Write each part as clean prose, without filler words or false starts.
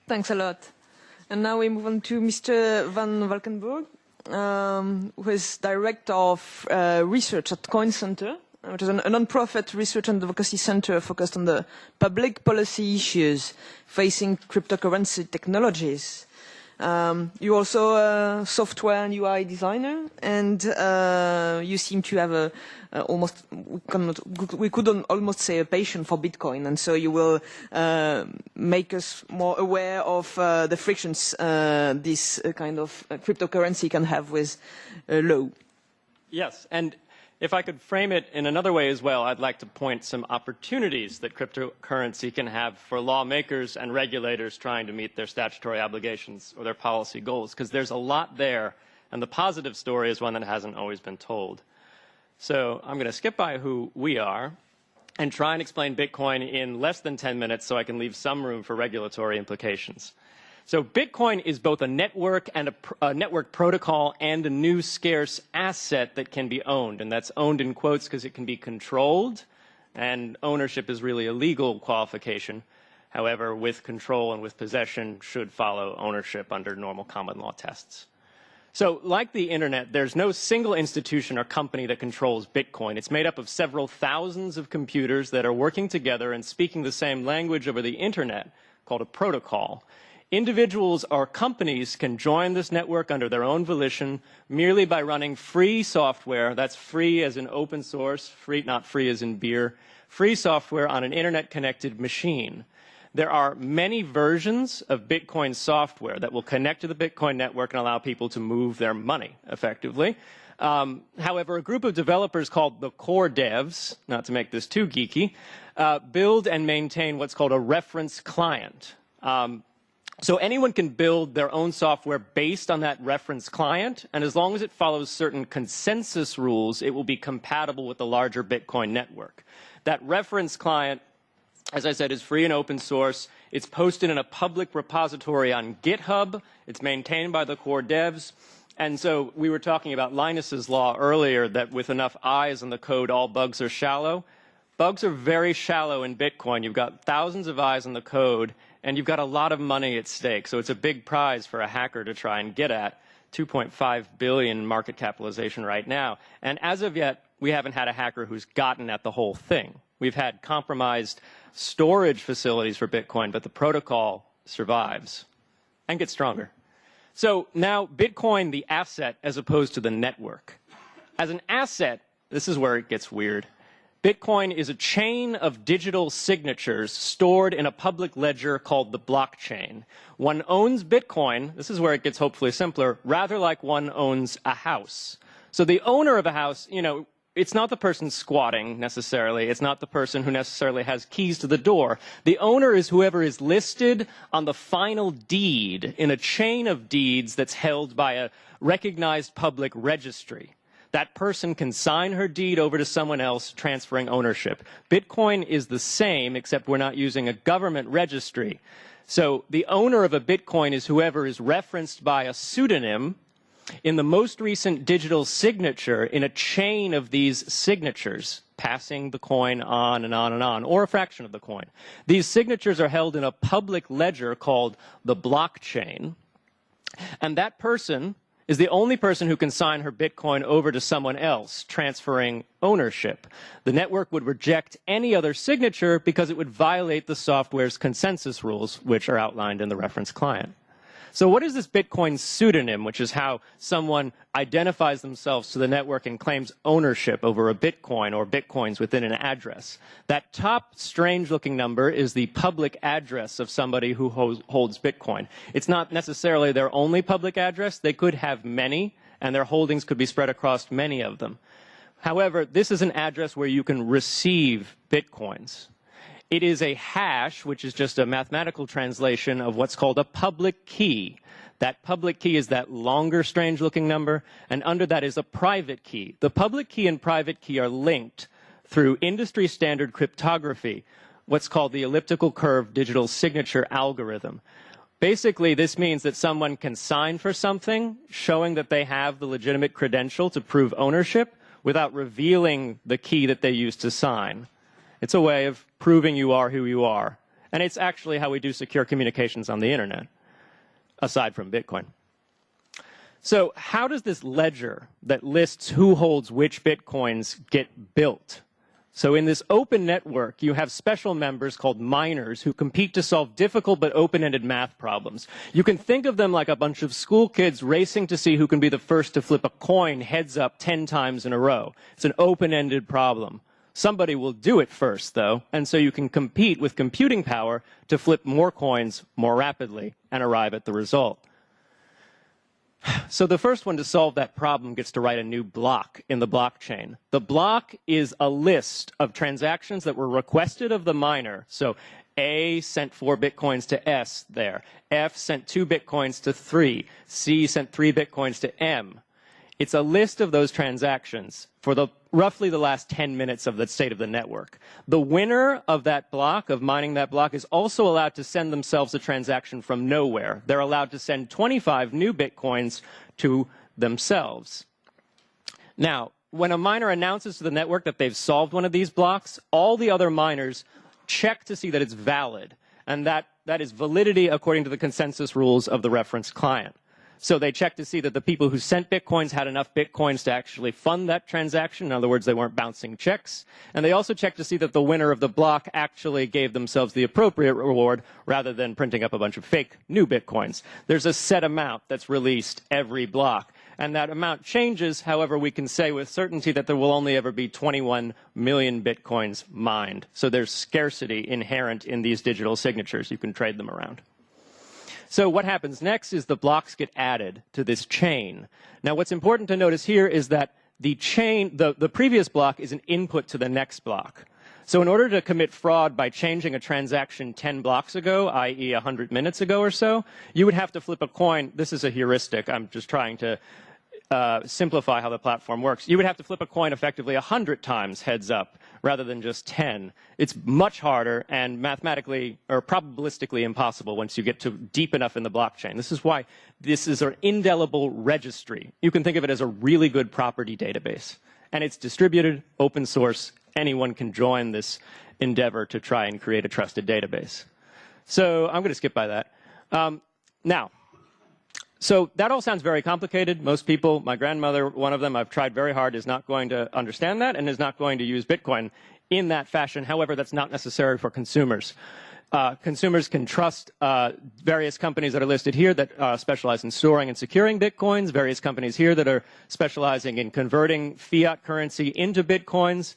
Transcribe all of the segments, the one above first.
Thanks a lot. And now we move on to Mr. Van Valkenburgh, who is Director of Research at Coin Center, which is a non-profit research and advocacy center focused on the public policy issues facing cryptocurrency technologies. You're also a software and UI designer, and you seem to have a almost, we could almost say a passion for Bitcoin, and so you will make us more aware of the frictions this kind of cryptocurrency can have with law. Yes, and if I could frame it in another way as well, I'd like to point some opportunities that cryptocurrency can have for lawmakers and regulators trying to meet their statutory obligations or their policy goals, because there's a lot there, and the positive story is one that hasn't always been told. So I'm going to skip by who we are and try and explain Bitcoin in less than 10 minutes so I can leave some room for regulatory implications. So Bitcoin is both a network and a network protocol and a new scarce asset that can be owned. And that's owned in quotes because it can be controlled, and ownership is really a legal qualification. However, with control and with possession should follow ownership under normal common law tests. So like the internet, there's no single institution or company that controls Bitcoin. It's made up of several thousands of computers that are working together and speaking the same language over the internet, called a protocol. Individuals or companies can join this network under their own volition merely by running free software. That's free as in open source, free, not free as in beer, free software on an internet-connected machine. There are many versions of Bitcoin software that will connect to the Bitcoin network and allow people to move their money effectively. However, a group of developers called the core devs, not to make this too geeky, build and maintain what's called a reference client. So anyone can build their own software based on that reference client, and as long as it follows certain consensus rules, it will be compatible with the larger Bitcoin network. That reference client, as I said, is free and open source. It's posted in a public repository on GitHub. It's maintained by the core devs. And so we were talking about Linus's law earlier, that with enough eyes in the code, all bugs are shallow. Bugs are very shallow in Bitcoin. You've got thousands of eyes in the code, and you've got a lot of money at stake. So it's a big prize for a hacker to try and get at. 2.5 billion market capitalization right now. And as of yet, we haven't had a hacker who's gotten at the whole thing. We've had compromised storage facilities for Bitcoin, but the protocol survives and gets stronger. So now Bitcoin, the asset, as opposed to the network. As an asset, this is where it gets weird. Bitcoin is a chain of digital signatures stored in a public ledger called the blockchain. One owns Bitcoin, this is where it gets hopefully simpler, rather like one owns a house. So the owner of a house, you know, it's not the person squatting necessarily. It's not the person who necessarily has keys to the door. The owner is whoever is listed on the final deed in a chain of deeds that's held by a recognized public registry. That person can sign her deed over to someone else, transferring ownership. Bitcoin is the same, except we're not using a government registry. So the owner of a Bitcoin is whoever is referenced by a pseudonym in the most recent digital signature in a chain of these signatures, passing the coin on and on and on, or a fraction of the coin. These signatures are held in a public ledger called the blockchain, and that person is the only person who can sign her Bitcoin over to someone else, transferring ownership. The network would reject any other signature because it would violate the software's consensus rules, which are outlined in the reference client. So what is this Bitcoin pseudonym, which is how someone identifies themselves to the network and claims ownership over a Bitcoin or Bitcoins within an address? That top strange-looking number is the public address of somebody who holds Bitcoin. It's not necessarily their only public address. They could have many, and their holdings could be spread across many of them. However, this is an address where you can receive Bitcoins. It is a hash, which is just a mathematical translation of what's called a public key. That public key is that longer, strange-looking number, and under that is a private key. The public key and private key are linked through industry-standard cryptography, what's called the elliptical curve digital signature algorithm. Basically, this means that someone can sign for something, showing that they have the legitimate credential to prove ownership, without revealing the key that they used to sign. It's a way of proving you are who you are. And it's actually how we do secure communications on the internet, aside from Bitcoin. So how does this ledger that lists who holds which Bitcoins get built? So in this open network, you have special members called miners who compete to solve difficult but open-ended math problems. You can think of them like a bunch of school kids racing to see who can be the first to flip a coin heads up 10 times in a row. It's an open-ended problem. Somebody will do it first, though, and so you can compete with computing power to flip more coins more rapidly and arrive at the result. So the first one to solve that problem gets to write a new block in the blockchain. The block is a list of transactions that were requested of the miner. So A sent 4 Bitcoins to S there. F sent 2 Bitcoins to 3. C sent 3 Bitcoins to M. It's a list of those transactions for roughly the last 10 minutes of the state of the network. The winner of that block, of mining that block, is also allowed to send themselves a transaction from nowhere. They're allowed to send 25 new Bitcoins to themselves. Now, when a miner announces to the network that they've solved one of these blocks, all the other miners check to see that it's valid, and that is validity according to the consensus rules of the reference client. So they check to see that the people who sent Bitcoins had enough Bitcoins to actually fund that transaction. In other words, they weren't bouncing checks. And they also check to see that the winner of the block actually gave themselves the appropriate reward rather than printing up a bunch of fake new Bitcoins. There's a set amount that's released every block. And that amount changes. However, we can say with certainty that there will only ever be 21 million Bitcoins mined. So there's scarcity inherent in these digital signatures. You can trade them around. So what happens next is the blocks get added to this chain. Now, what's important to notice here is that the chain, the previous block is an input to the next block. So in order to commit fraud by changing a transaction 10 blocks ago, i.e. 100 minutes ago or so, you would have to flip a coin. This is a heuristic. I'm just trying to simplify how the platform works. You would have to flip a coin effectively 100 times heads up rather than just 10. It's much harder and mathematically or probabilistically impossible once you get to deep enough in the blockchain. This is why this is an indelible registry. You can think of it as a really good property database. And it's distributed, open source. Anyone can join this endeavor to try and create a trusted database. So I'm going to skip by that. Now, so that all sounds very complicated. Most people, my grandmother, one of them, I've tried very hard, is not going to understand that and is not going to use Bitcoin in that fashion. However, that's not necessary for consumers. Consumers can trust various companies that are listed here that specialize in storing and securing Bitcoins, various companies here that are specializing in converting fiat currency into Bitcoins,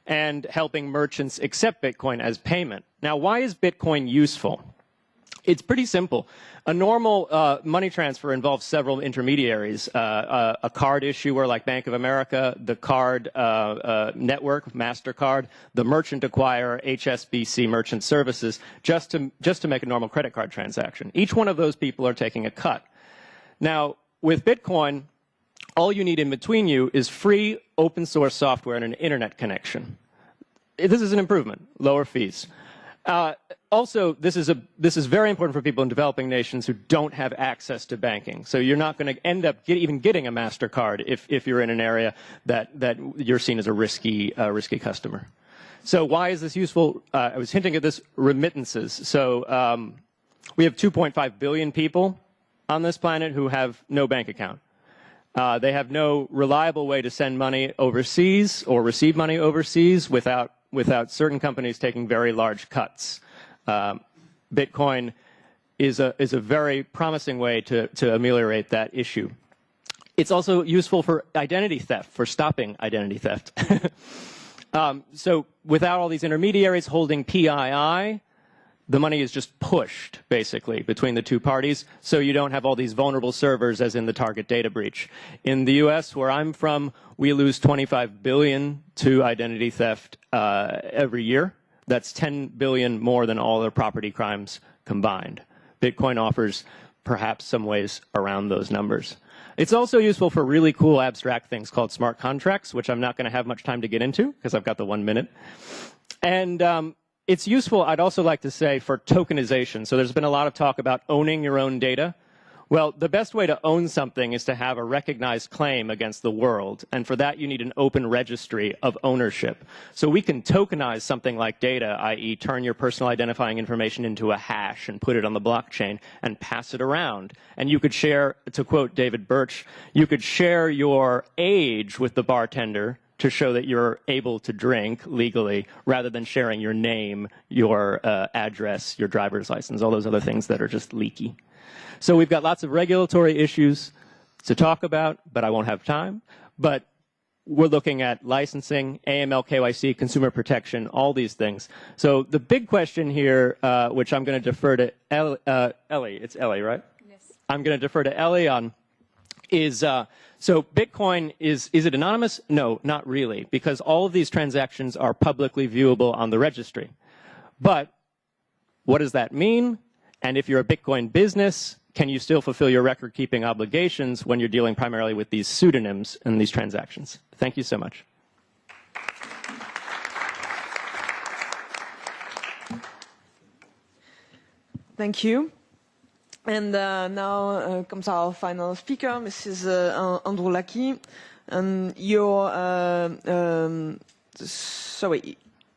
and helping merchants accept Bitcoin as payment. Now, why is Bitcoin useful? It's pretty simple. A normal money transfer involves several intermediaries, a card issuer like Bank of America, the card network, MasterCard, the merchant acquirer, HSBC Merchant Services, just to make a normal credit card transaction. Each one of those people are taking a cut. Now, with Bitcoin, all you need in between you is free open source software and an internet connection. This is an improvement, lower fees. Also, this is very important for people in developing nations who don't have access to banking. So you're not going to end up even getting a MasterCard if you're in an area that you're seen as a risky customer. So why is this useful? I was hinting at this, remittances. So we have 2.5 billion people on this planet who have no bank account. They have no reliable way to send money overseas or receive money overseas without certain companies taking very large cuts. Bitcoin is a very promising way to ameliorate that issue. It's also useful for identity theft, for stopping identity theft. So without all these intermediaries holding PII, the money is just pushed, basically, between the two parties, so you don't have all these vulnerable servers as in the Target data breach. In the US, where I'm from, we lose $25 billion to identity theft every year. That's 10 billion more than all other property crimes combined. Bitcoin offers perhaps some ways around those numbers. It's also useful for really cool abstract things called smart contracts, which I'm not going to have much time to get into because I've got the 1 minute. And it's useful, I'd also like to say, for tokenization. So there's been a lot of talk about owning your own data. Well, the best way to own something is to have a recognized claim against the world. And for that, you need an open registry of ownership. So we can tokenize something like data, i.e. turn your personal identifying information into a hash and put it on the blockchain and pass it around. And you could share, to quote David Birch, you could share your age with the bartender to show that you're able to drink legally, rather than sharing your name, your address, your driver's license, all those other things that are just leaky. So we've got lots of regulatory issues to talk about, but I won't have time. But we're looking at licensing, AML, KYC, consumer protection, all these things. So the big question here, which I'm going to defer to Ellie, it's Ellie, right? Yes. I'm going to defer to Ellie on, is, so Bitcoin, is it anonymous? No, not really, because all of these transactions are publicly viewable on the registry. But what does that mean? And if you're a Bitcoin business, can you still fulfill your record-keeping obligations when you're dealing primarily with these pseudonyms in these transactions? Thank you so much. Thank you. And now comes our final speaker, Mrs. Andrew Lackey. And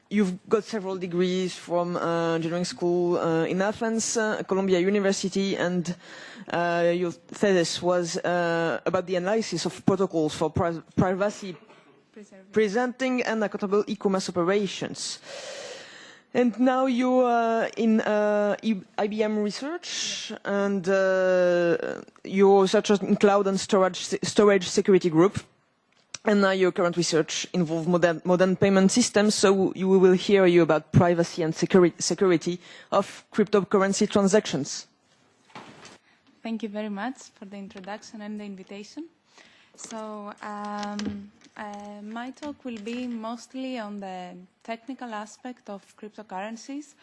you've got several degrees from engineering school in Athens, Columbia University, and your thesis was about the analysis of protocols for privacy presenting and accountable e-commerce operations. And now you're in IBM Research, and you're researcher in cloud and storage security group. And now your current research involves modern payment systems, so we will hear you about privacy and security of cryptocurrency transactions. Thank you very much for the introduction and the invitation. So my talk will be mostly on the technical aspect of cryptocurrencies,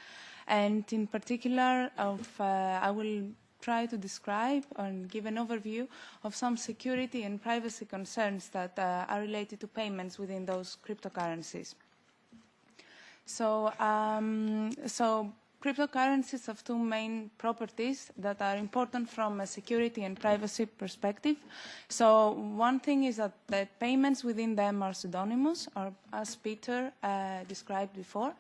and in particular I will try to describe and give an overview of some security and privacy concerns that are related to payments within those cryptocurrencies. So cryptocurrencies have two main properties that are important from a security and privacy perspective. So one thing is that the payments within them are pseudonymous, or as Peter described before.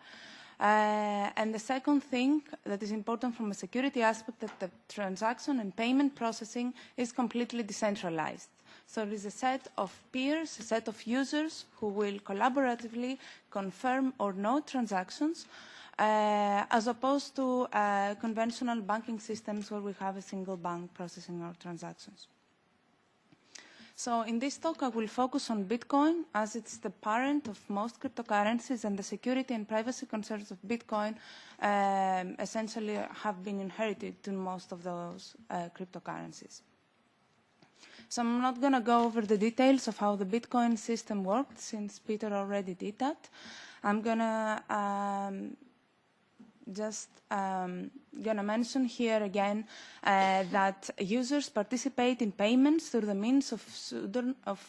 And the second thing that is important from a security aspect, that the transaction and payment processing is completely decentralized. So there is a set of peers, a set of users who will collaboratively confirm or no transactions, as opposed to conventional banking systems where we have a single bank processing our transactions. So in this talk, I will focus on Bitcoin, as it's the parent of most cryptocurrencies, and the security and privacy concerns of Bitcoin essentially have been inherited to most of those cryptocurrencies. So I'm not going to go over the details of how the Bitcoin system worked, since Peter already did that. I'm going to just gonna mention here again that users participate in payments through the means of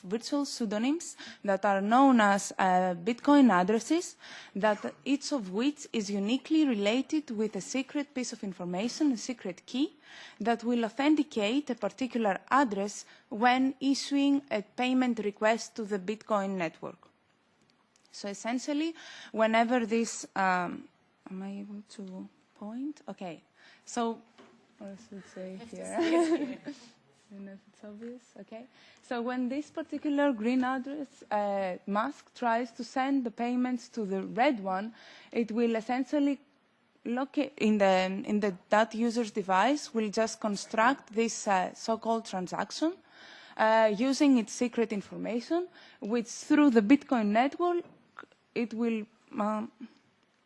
virtual pseudonyms that are known as Bitcoin addresses, that each of which is uniquely related with a secret piece of information, a secret key, that will authenticate a particular address when issuing a payment request to the Bitcoin network. So essentially, whenever this am I able to point? Okay. So, or I should say here. I don't know if it's obvious. Okay. So when this particular green address mask tries to send the payments to the red one, it will essentially locate in that user's device will just construct this so-called transaction using its secret information, which through the Bitcoin network it will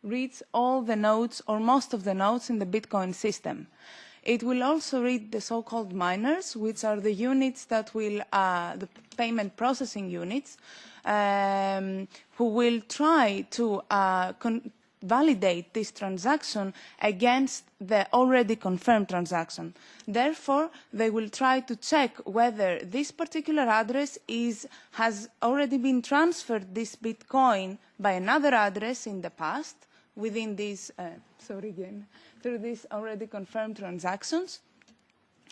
reads all the nodes or most of the nodes in the Bitcoin system. It will also read the so-called miners, which are the units that will, the payment processing units, who will try to validate this transaction against the already confirmed transaction. Therefore, they will try to check whether this particular address has already been transferred this Bitcoin by another address in the past, within these, through these already confirmed transactions.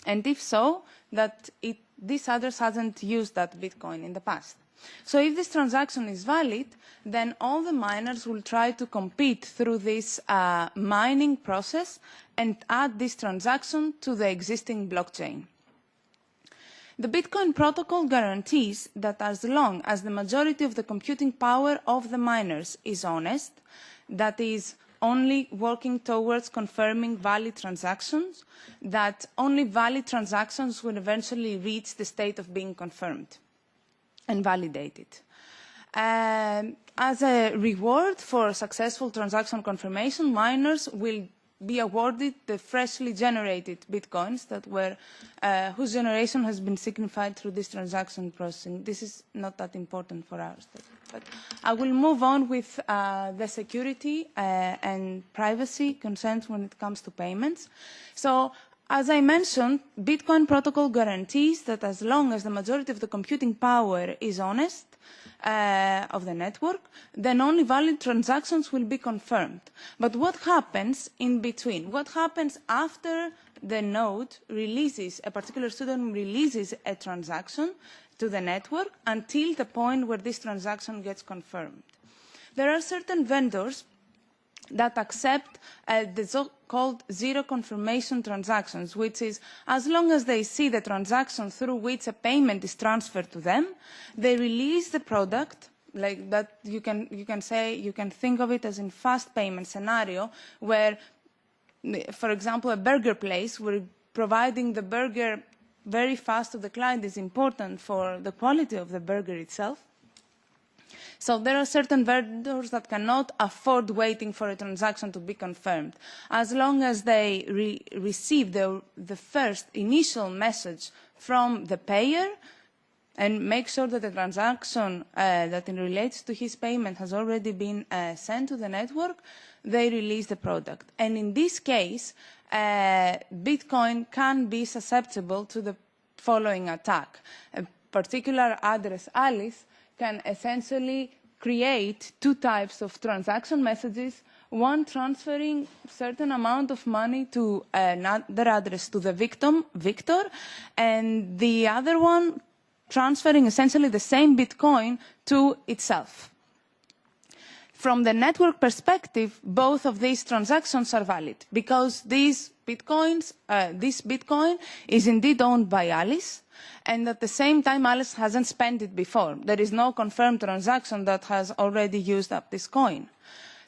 And if so, that this address hasn't used that Bitcoin in the past. So if this transaction is valid, then all the miners will try to compete through this mining process and add this transaction to the existing blockchain. The Bitcoin protocol guarantees that as long as the majority of the computing power of the miners is honest, that is, only working towards confirming valid transactions, that only valid transactions will eventually reach the state of being confirmed and validated. As a reward for successful transaction confirmation, miners will be awarded the freshly generated bitcoins that were, whose generation has been signified through this transaction processing. This is not that important for our study. But I will move on with the security and privacy concerns when it comes to payments. So, as I mentioned, Bitcoin protocol guarantees that as long as the majority of the computing power is honest of the network, then only valid transactions will be confirmed. But what happens in between? What happens after the node releases, a particular pseudonym releases a transaction to the network until the point where this transaction gets confirmed? There are certain vendors that accept the so-called zero confirmation transactions, which is as long as they see the transaction through which a payment is transferred to them, they release the product. Like that, you can think of it as in fast payment scenario, where, for example, a burger place where providing the burger very fast to the client is important for the quality of the burger itself. So there are certain vendors that cannot afford waiting for a transaction to be confirmed. As long as they receive the first initial message from the payer and make sure that the transaction that relates to his payment has already been sent to the network, they release the product. And in this case, Bitcoin can be susceptible to the following attack. A particular address, Alice, can essentially create two types of transaction messages, one transferring certain amount of money to another address, to the victim, Victor, and the other one transferring essentially the same Bitcoin to itself. From the network perspective, both of these transactions are valid because this Bitcoin is indeed owned by Alice, and at the same time Alice hasn't spent it before. There is no confirmed transaction that has already used up this coin.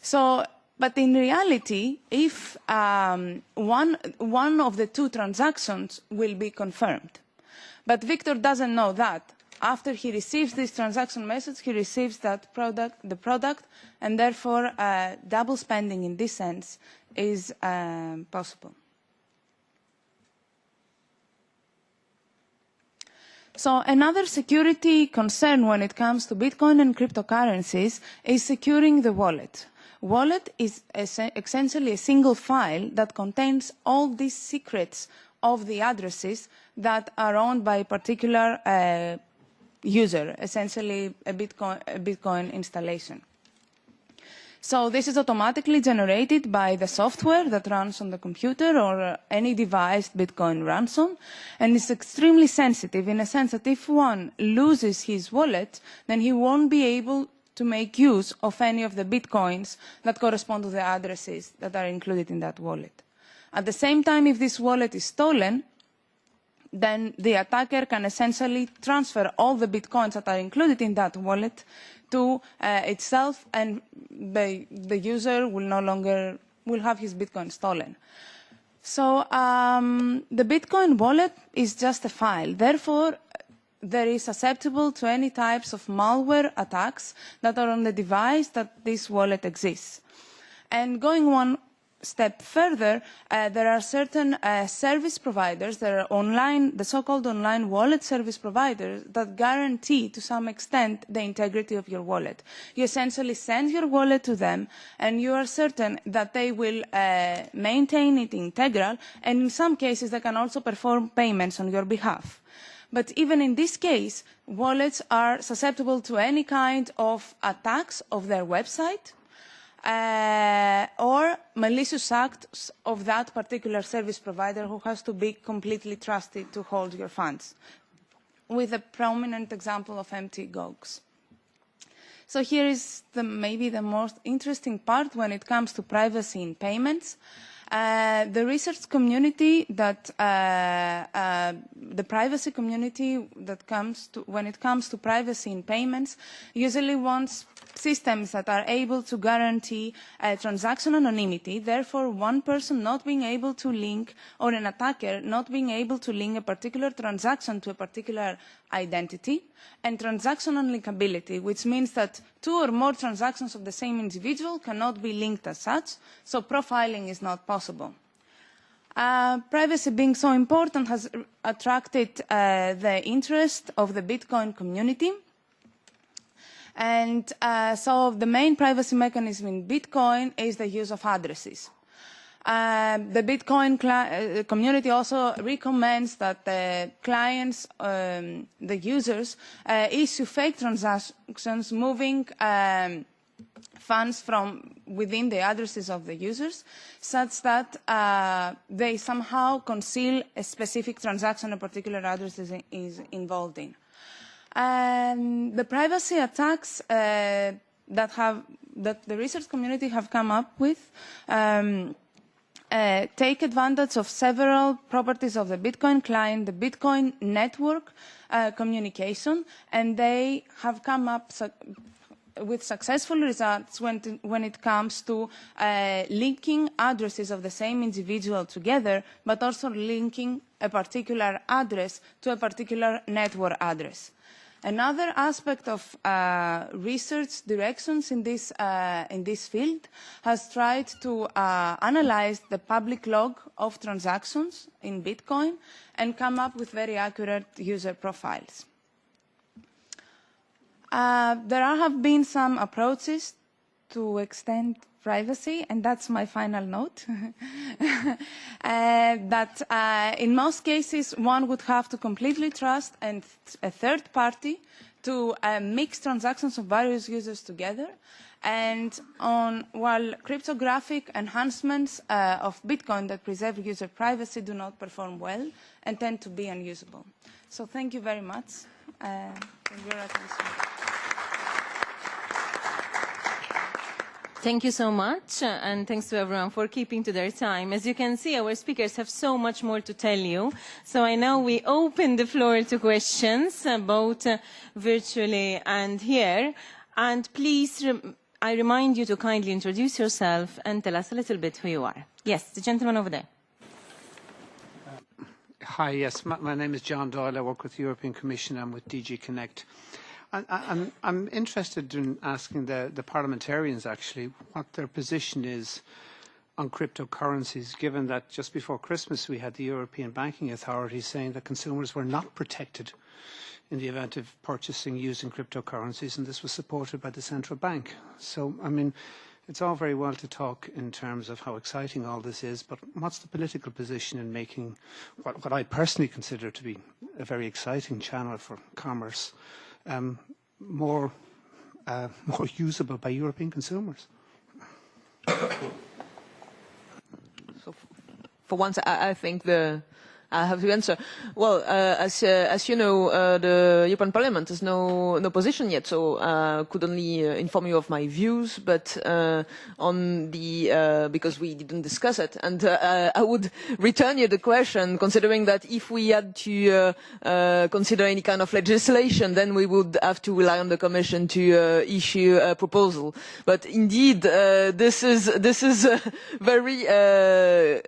So, but in reality, if one of the two transactions will be confirmed, but Victor doesn't know that. After he receives this transaction message, he receives the product, and therefore double spending in this sense is possible. So another security concern when it comes to Bitcoin and cryptocurrencies is securing the wallet. Wallet is essentially a single file that contains all these secrets of the addresses that are owned by a particular user, essentially a Bitcoin installation. So this is automatically generated by the software that runs on the computer or any device Bitcoin runs on, and it's extremely sensitive in a sense that if one loses his wallet, then he won't be able to make use of any of the Bitcoins that correspond to the addresses that are included in that wallet. At the same time, if this wallet is stolen, then the attacker can essentially transfer all the Bitcoins that are included in that wallet to itself, and the user will have his Bitcoin stolen. So the Bitcoin wallet is just a file. Therefore, there is susceptible to any types of malware attacks that are on the device that this wallet exists. And going one step further, there are certain service providers, there are online, the so-called online wallet service providers that guarantee to some extent the integrity of your wallet. You essentially send your wallet to them and you are certain that they will maintain it integral, and in some cases they can also perform payments on your behalf. But even in this case, wallets are susceptible to any kind of attacks of their website, or malicious acts of that particular service provider who has to be completely trusted to hold your funds, with a prominent example of empty GOGs. So here is maybe the most interesting part when it comes to privacy in payments. The research community that, the privacy community that when it comes to privacy in payments, usually wants systems that are able to guarantee transaction anonymity, therefore one person not being able to link, or an attacker not being able to link a particular transaction to a particular identity, and transaction unlinkability, which means that two or more transactions of the same individual cannot be linked as such, so profiling is not possible. Privacy being so important has attracted the interest of the Bitcoin community. And so the main privacy mechanism in Bitcoin is the use of addresses. The Bitcoin community also recommends that the clients, the users, issue fake transactions moving funds from within the addresses of the users, such that they somehow conceal a specific transaction a particular address is involved in. The privacy attacks that the research community have come up with take advantage of several properties of the Bitcoin client, the Bitcoin network communication, and they have come up with successful results when it comes to linking addresses of the same individual together, but also linking a particular address to a particular network address. Another aspect of research directions in this field has tried to analyze the public log of transactions in Bitcoin and come up with very accurate user profiles. There have been some approaches to extend privacy, and that's my final note, that in most cases one would have to completely trust a third party to mix transactions of various users together, and while cryptographic enhancements of Bitcoin that preserve user privacy do not perform well and tend to be unusable. So thank you very much for your attention. Thank you so much, and thanks to everyone for keeping to their time. As you can see, our speakers have so much more to tell you. So I now we open the floor to questions, both virtually and here. And please, I remind you to kindly introduce yourself and tell us a little bit who you are. Yes, the gentleman over there. Hi, yes, my name is John Doyle. I work with the European Commission. I'm with DG Connect. I'm interested in asking the parliamentarians, actually, what their position is on cryptocurrencies, given that just before Christmas we had the European Banking Authority saying that consumers were not protected in the event of purchasing using cryptocurrencies, and this was supported by the central bank. So, I mean, it's all very well to talk in terms of how exciting all this is, but what's the political position in making what I personally consider to be a very exciting channel for commerce more usable by European consumers? So for once, I think I have to answer. Well, as you know, the European Parliament has no position yet, so could only inform you of my views. But on the because we didn't discuss it, and I would return you the question, considering that if we had to consider any kind of legislation, then we would have to rely on the Commission to issue a proposal. But indeed, this is a very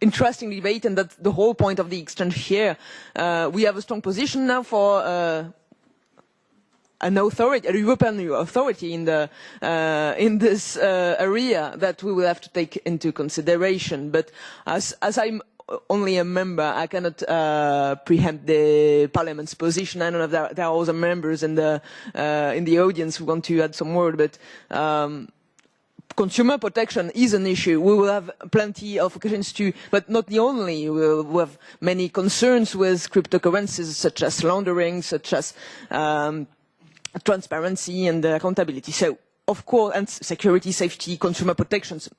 interesting debate, and that's the whole point of the exchange here. We have a strong position now for an authority, a European authority in this area that we will have to take into consideration. But as I'm only a member, I cannot preempt the Parliament's position. I don't know if there are other members in the audience who want to add some word, but consumer protection is an issue. We will have plenty of occasions to, but not the only. We will have many concerns with cryptocurrencies, such as laundering, such as transparency and accountability. So, of course, and security, safety, consumer protections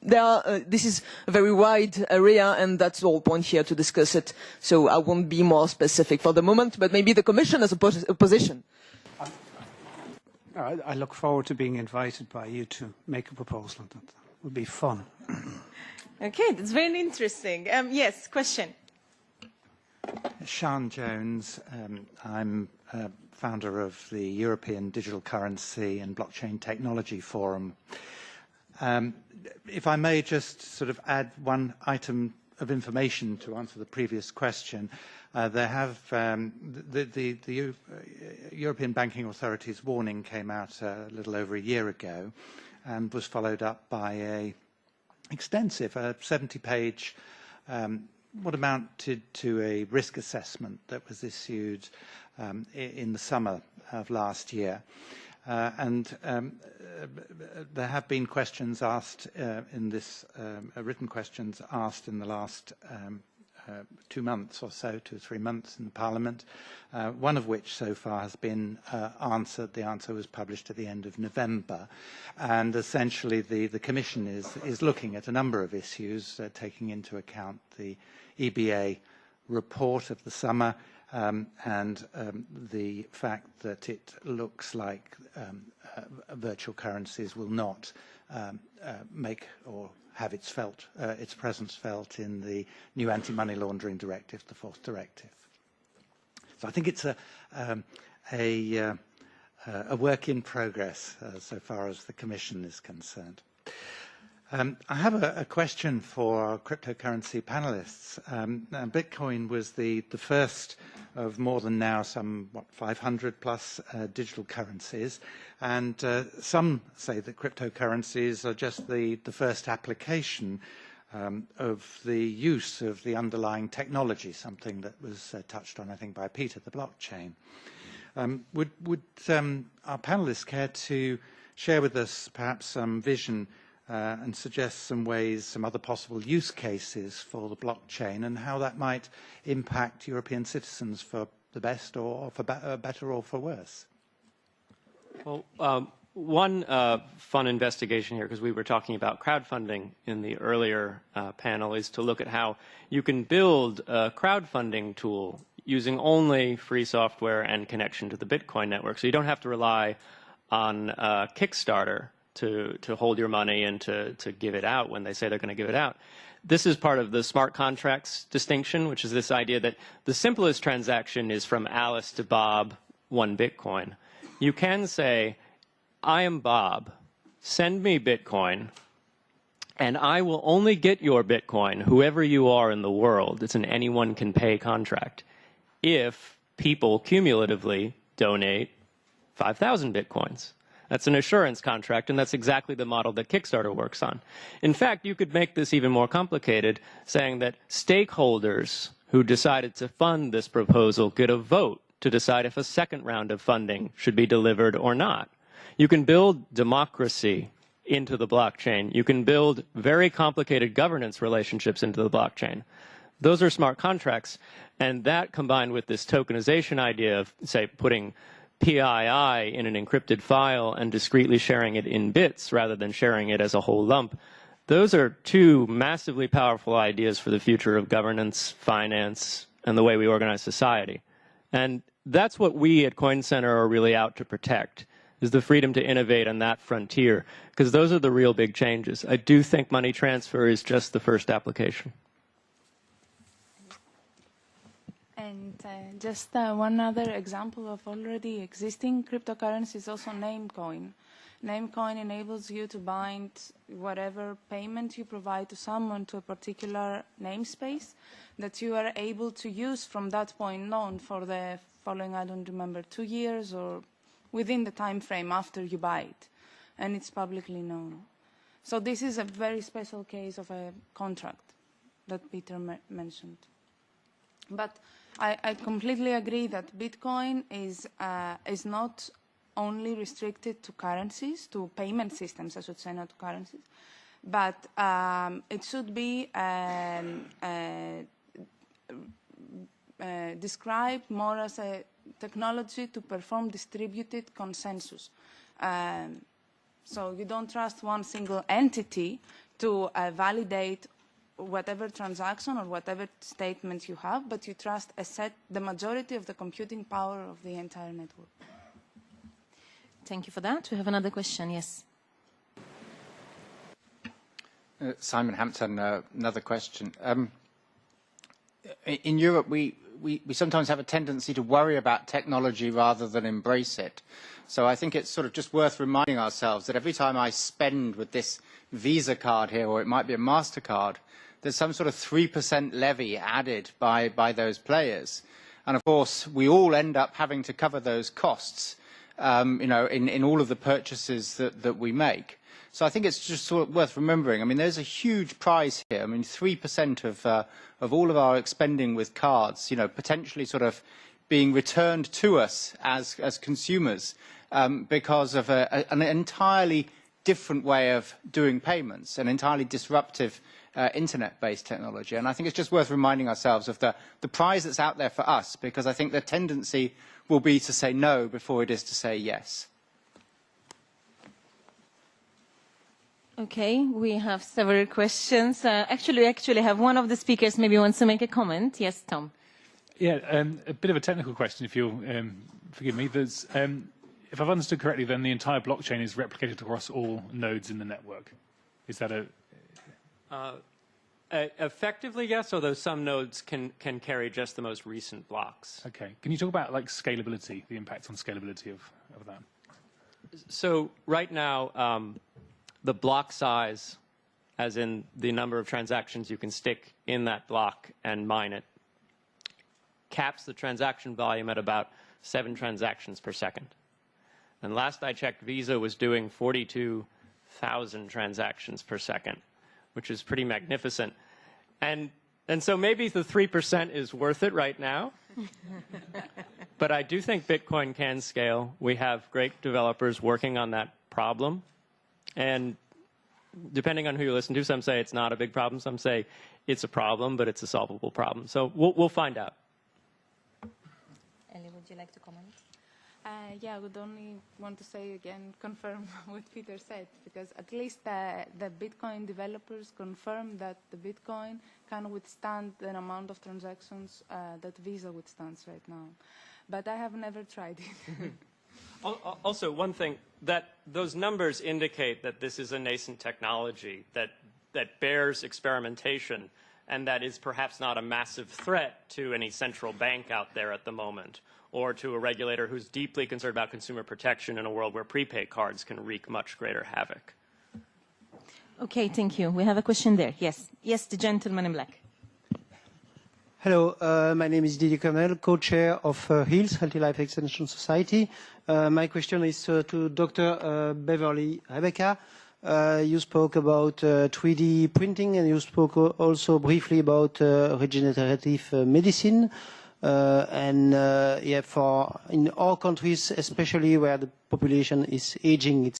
this is a very wide area, and that's the whole point here to discuss it. So I won't be more specific for the moment, but maybe the Commission has a position. I look forward to being invited by you to make a proposal. That would be fun. Okay, that's very interesting. Yes, question. Shaun Jones. I'm founder of the European Digital Currency and Blockchain Technology Forum. If I may just sort of add one item of information to answer the previous question, there have the European Banking Authority's warning came out a little over a year ago and was followed up by a extensive 70-page what amounted to a risk assessment that was issued in the summer of last year. There have been questions asked in this, written questions asked in the last 2 months or so, 2 or 3 months in the Parliament, one of which so far has been answered. The answer was published at the end of November. And essentially the Commission is looking at a number of issues, taking into account the EBA report of the summer, and the fact that it looks like virtual currencies will not make or have its presence felt in the new anti-money laundering directive, the fourth directive. So I think it's a work in progress so far as the Commission is concerned. I have a question for our cryptocurrency panelists. Bitcoin was the first of more than now some 500 plus digital currencies, and some say that cryptocurrencies are just the first application of the use of the underlying technology, something that was touched on, I think, by Peter, the blockchain. Would our panelists care to share with us perhaps some vision and suggest some ways, some other possible use cases for the blockchain and how that might impact European citizens for the best or for better or for worse? Well, one fun investigation here, because we were talking about crowdfunding in the earlier panel, is to look at how you can build a crowdfunding tool using only free software and connection to the Bitcoin network. So you don't have to rely on Kickstarter to hold your money and to give it out when they say they're going to give it out. This is part of the smart contracts distinction, which is this idea that the simplest transaction is from Alice to Bob, 1 Bitcoin. You can say, I am Bob, send me Bitcoin, and I will only get your Bitcoin, whoever you are in the world. It's an anyone can pay contract, if people cumulatively donate 5,000 Bitcoins. That's an assurance contract, and that's exactly the model that Kickstarter works on. In fact, you could make this even more complicated, saying that stakeholders who decided to fund this proposal get a vote to decide if a second round of funding should be delivered or not. You can build democracy into the blockchain. You can build very complicated governance relationships into the blockchain. Those are smart contracts, and that combined with this tokenization idea of, say, putting PII in an encrypted file and discretely sharing it in bits rather than sharing it as a whole lump, those are two massively powerful ideas for the future of governance, finance, and the way we organize society. And that's what we at Coin Center are really out to protect, is the freedom to innovate on that frontier, because those are the real big changes. I do think money transfer is just the first application. And just one other example of already existing cryptocurrency is also Namecoin. Namecoin enables you to bind whatever payment you provide to someone to a particular namespace that you are able to use from that point on for the following, I don't remember, 2 years or within the time frame after you buy it. And it's publicly known. So this is a very special case of a contract that Peter mentioned. But I completely agree that Bitcoin is not only restricted to currencies, to payment systems, I should say, not to currencies, but it should be described more as a technology to perform distributed consensus. So you don't trust one single entity to validate whatever transaction or whatever statement you have, but you trust the majority of the computing power of the entire network. Thank you for that. We have another question. Yes. Simon Hampton, another question. In Europe, we sometimes have a tendency to worry about technology rather than embrace it. So I think it's sort of just worth reminding ourselves that every time I spend with this Visa card here, or it might be a MasterCard, there's some sort of 3% levy added by those players. And of course, we all end up having to cover those costs, in all of the purchases that we make. So I think it's just sort of worth remembering. I mean, there's a huge prize here. I mean, 3% of all of our expending with cards, potentially sort of being returned to us as consumers because of an entirely different way of doing payments, an entirely disruptive internet-based technology. And I think it's just worth reminding ourselves of the prize that's out there for us, because I think the tendency will be to say no before it is to say yes. Okay, we have several questions. We actually have one of the speakers maybe wants to make a comment. Yes, Tom. Yeah, a bit of a technical question, if you'll forgive me. There's, if I've understood correctly, then the entire blockchain is replicated across all nodes in the network. Is that effectively, yes, although some nodes can carry just the most recent blocks. Okay. Can you talk about scalability, the impact on scalability of that? So right now, the block size, as in the number of transactions you can stick in that block and mine it, caps the transaction volume at about 7 transactions per second. And last I checked, Visa was doing 42,000 transactions per second, which is pretty magnificent. And so maybe the 3% is worth it right now. But I do think Bitcoin can scale. We have great developers working on that problem. And depending on who you listen to, some say it's not a big problem. Some say it's a problem, but it's a solvable problem. So we'll find out. Ellie, would you like to comment? Yeah, I would only want to say again, confirm what Peter said, because at least the Bitcoin developers confirm that the Bitcoin can withstand an amount of transactions that Visa withstands right now. But I have never tried it. Also, one thing, that those numbers indicate that this is a nascent technology that bears experimentation and that is perhaps not a massive threat to any central bank out there at the moment, or to a regulator who's deeply concerned about consumer protection in a world where prepaid cards can wreak much greater havoc. Okay, thank you. We have a question there. Yes. Yes, the gentleman in black. Hello, my name is Didier Cornell, co-chair of HILS, Healthy Life Extension Society. My question is to Dr. Beverly Rebecca. You spoke about 3D printing, and you spoke also briefly about regenerative medicine. In our countries, especially where the population is aging, it's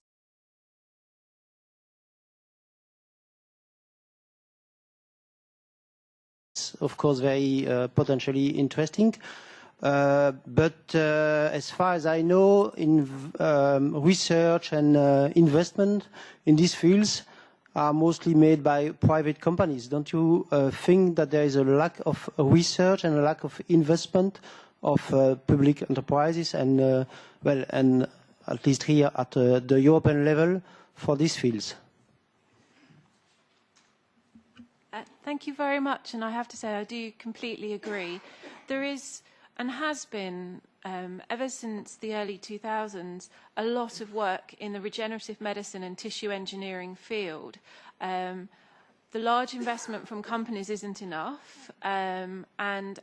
of course very potentially interesting. But as far as I know, in research and investment in these fields are mostly made by private companies. Don't you think that there is a lack of research and a lack of investment of public enterprises and and at least here at the European level for these fields? Thank you very much, and I have to say I do completely agree. There is and has been, ever since the early 2000s, a lot of work in the regenerative medicine and tissue engineering field. The large investment from companies isn't enough, and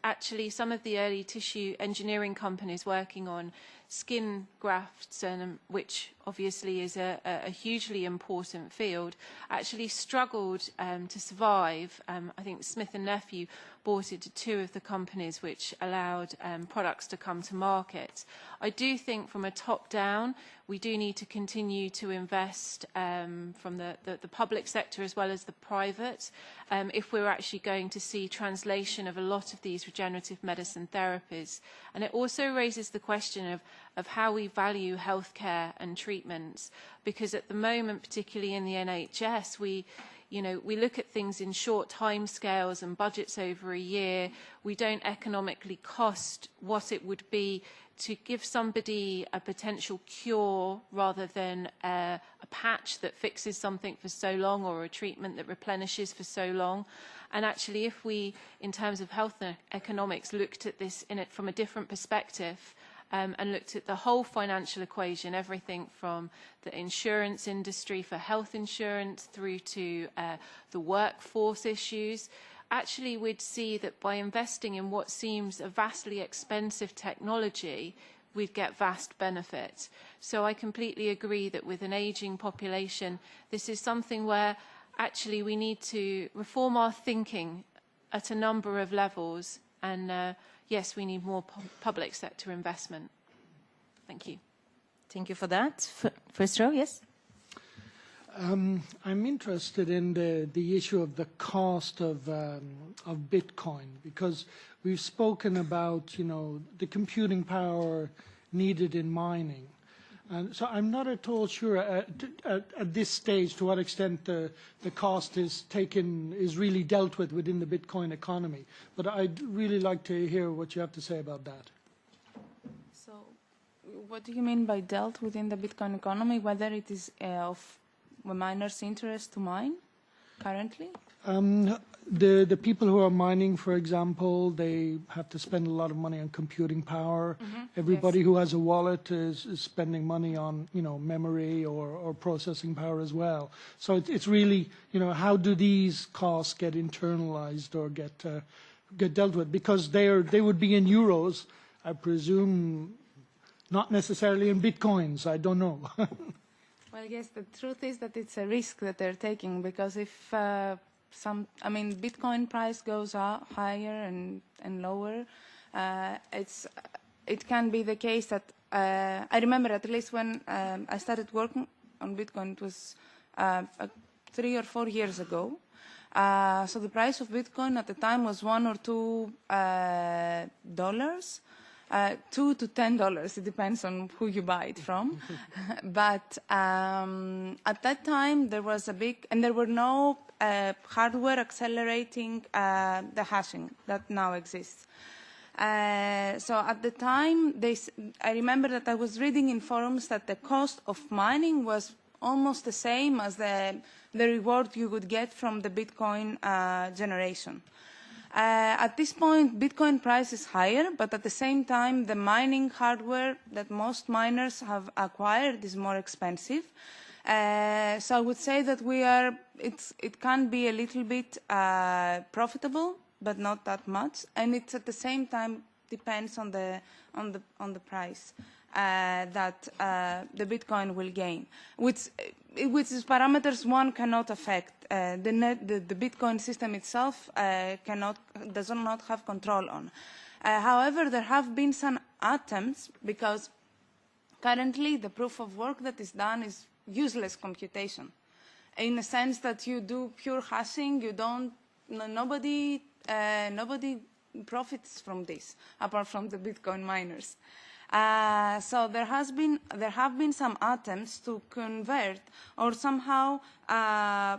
actually some of the early tissue engineering companies working on skin grafts, which obviously is a hugely important field, actually struggled to survive. I think Smith & Nephew bought into 2 of the companies which allowed products to come to market. I do think from a top-down, we do need to continue to invest from the public sector as well as the private if we're actually going to see translation of a lot of these regenerative medicine therapies. And it also raises the question of how we value healthcare and treatments, because at the moment, particularly in the NHS, you know, we look at things in short timescales and budgets over a year. We don't economically cost what it would be to give somebody a potential cure rather than a patch that fixes something for so long, or a treatment that replenishes for so long. And actually, if we, in terms of health economics, looked at this from a different perspective, and looked at the whole financial equation, everything from the insurance industry for health insurance through to the workforce issues, actually we'd see that by investing in what seems a vastly expensive technology, we'd get vast benefit. So I completely agree that with an aging population, this is something where actually we need to reform our thinking at a number of levels, and yes, we need more public sector investment. Thank you. Thank you for that. First row, yes? I'm interested in the issue of the cost of Bitcoin, because we've spoken about, you know, the computing power needed in mining. And so I'm not at all sure at this stage to what extent the cost is really dealt with within the Bitcoin economy. But I'd really like to hear what you have to say about that. So what do you mean by dealt within the Bitcoin economy, whether it is of a miner's interest to mine currently? The people who are mining, for example, they have to spend a lot of money on computing power. Everybody who has a wallet is spending money on, you know, memory or processing power as well. So it's really, you know, how do these costs get internalized or get dealt with? Because they would be in euros, I presume, not necessarily in bitcoins. I don't know. Well, yes, the truth is that it's a risk that they're taking, because if Bitcoin price goes up higher and lower, it can be the case that I remember at least when I started working on Bitcoin, it was 3 or 4 years ago. So the price of Bitcoin at the time was $1 or $2, $2 to $10. It depends on who you buy it from. But at that time there was there were no hardware accelerating the hashing that now exists. So at the time, I remember that I was reading in forums that the cost of mining was almost the same as the reward you would get from the Bitcoin generation. At this point, Bitcoin price is higher, but at the same time, the mining hardware that most miners have acquired is more expensive. So I would say that it can be a little bit profitable, but not that much, and it's at the same time depends on the price that the Bitcoin will gain, which is parameters one cannot affect. The Bitcoin system itself does not have control on. However, there have been some attempts, because currently the proof of work that is done is useless computation, in the sense that you do pure hashing. Nobody profits from this apart from the Bitcoin miners. So there have been some attempts to convert or somehow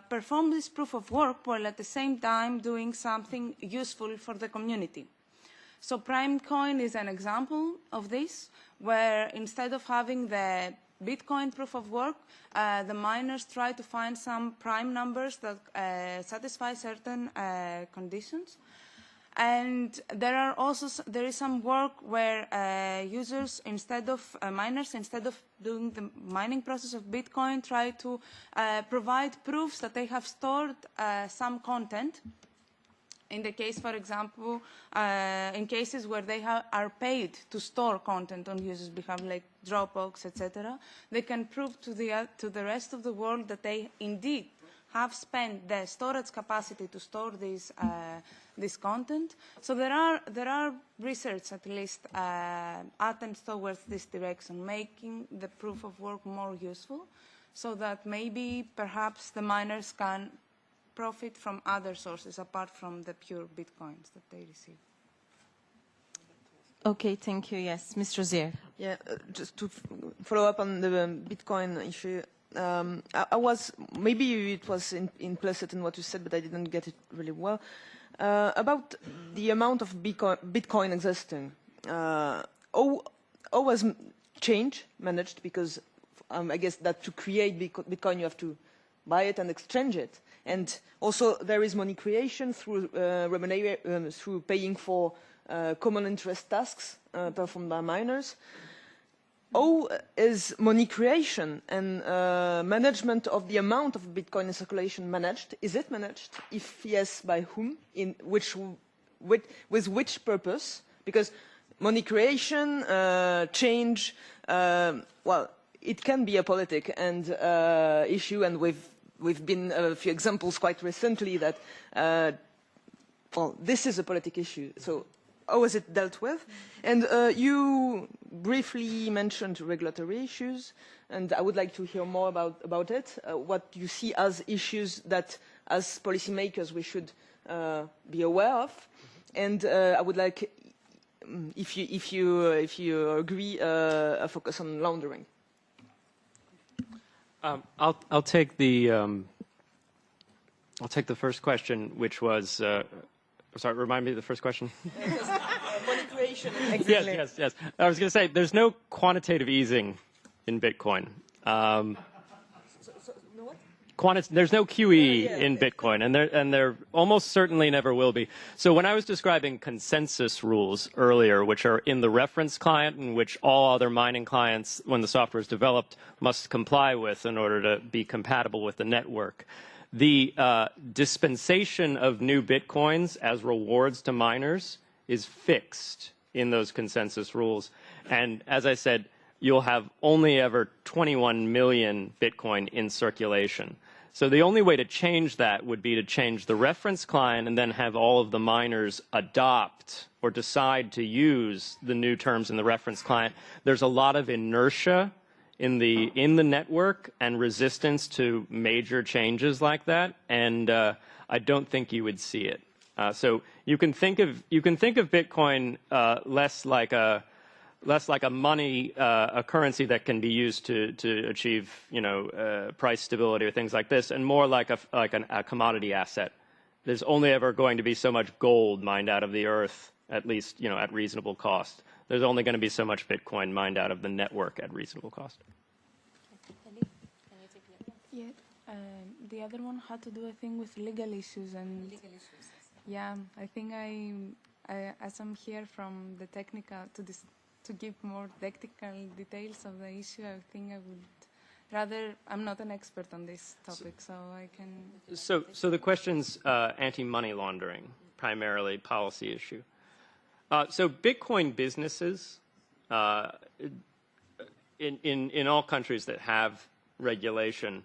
perform this proof of work while at the same time doing something useful for the community. So Primecoin is an example of this, where instead of having the Bitcoin proof of work, the miners try to find some prime numbers that satisfy certain conditions. And there is some work where users, miners, instead of doing the mining process of Bitcoin, try to provide proofs that they have stored some content. In the case, for example, in cases where they are paid to store content on users' behalf, like Dropbox, etc., they can prove to the rest of the world that they indeed have spent the storage capacity to store this content. So there are research, at least, attempts towards this direction, making the proof of work more useful, so that maybe perhaps the miners can profit from other sources apart from the pure Bitcoins that they receive. Okay, thank you. Yes, Mr. Zier. Yeah, just to follow up on the Bitcoin issue, I was, maybe it was implicit in what you said, but I didn't get it really well, about the amount of Bitcoin existing. How was change managed? Because I guess that to create Bitcoin, you have to buy it and exchange it. And also there is money creation through through paying for common interest tasks performed by miners. How is money creation and management of the amount of Bitcoin in circulation managed? Is it managed? If yes, by whom? In with which purpose? Because money creation, change, well, it can be a politic and issue, and we've been a few examples quite recently that, well, this is a politic issue. So how is it dealt with? And you briefly mentioned regulatory issues, and I would like to hear more about it. What you see as issues that, as policymakers, we should be aware of. And I would like, if you agree, a focus on laundering. I'll take the first question, which was. Sorry, remind me of the first question. Money creation. Exactly. Yes. I was going to say, there's no quantitative easing in Bitcoin. There's no QE in Bitcoin, and there almost certainly never will be. So when I was describing consensus rules earlier, which are in the reference client and which all other mining clients, when the software is developed, must comply with in order to be compatible with the network, the dispensation of new Bitcoins as rewards to miners is fixed in those consensus rules. And as I said, you'll have only ever 21 million Bitcoin in circulation. So the only way to change that would be to change the reference client and then have all of the miners adopt or decide to use the new terms in the reference client. There's a lot of inertia in the network and resistance to major changes like that, and I don't think you would see it. So you can think of Bitcoin less like a money, a currency that can be used to achieve, price stability or things like this, and more like a commodity asset. There's only ever going to be so much gold mined out of the earth, at least, at reasonable cost. There's only going to be so much Bitcoin mined out of the network at reasonable cost. Yeah, the other one had to do, I think, with legal issues and. Legal issues. Yeah, I think as I'm here from the technical to give more technical details of the issue, I think I would rather. I'm not an expert on this topic, so I can. So the question's anti-money laundering, primarily policy issue. So Bitcoin businesses in all countries that have regulation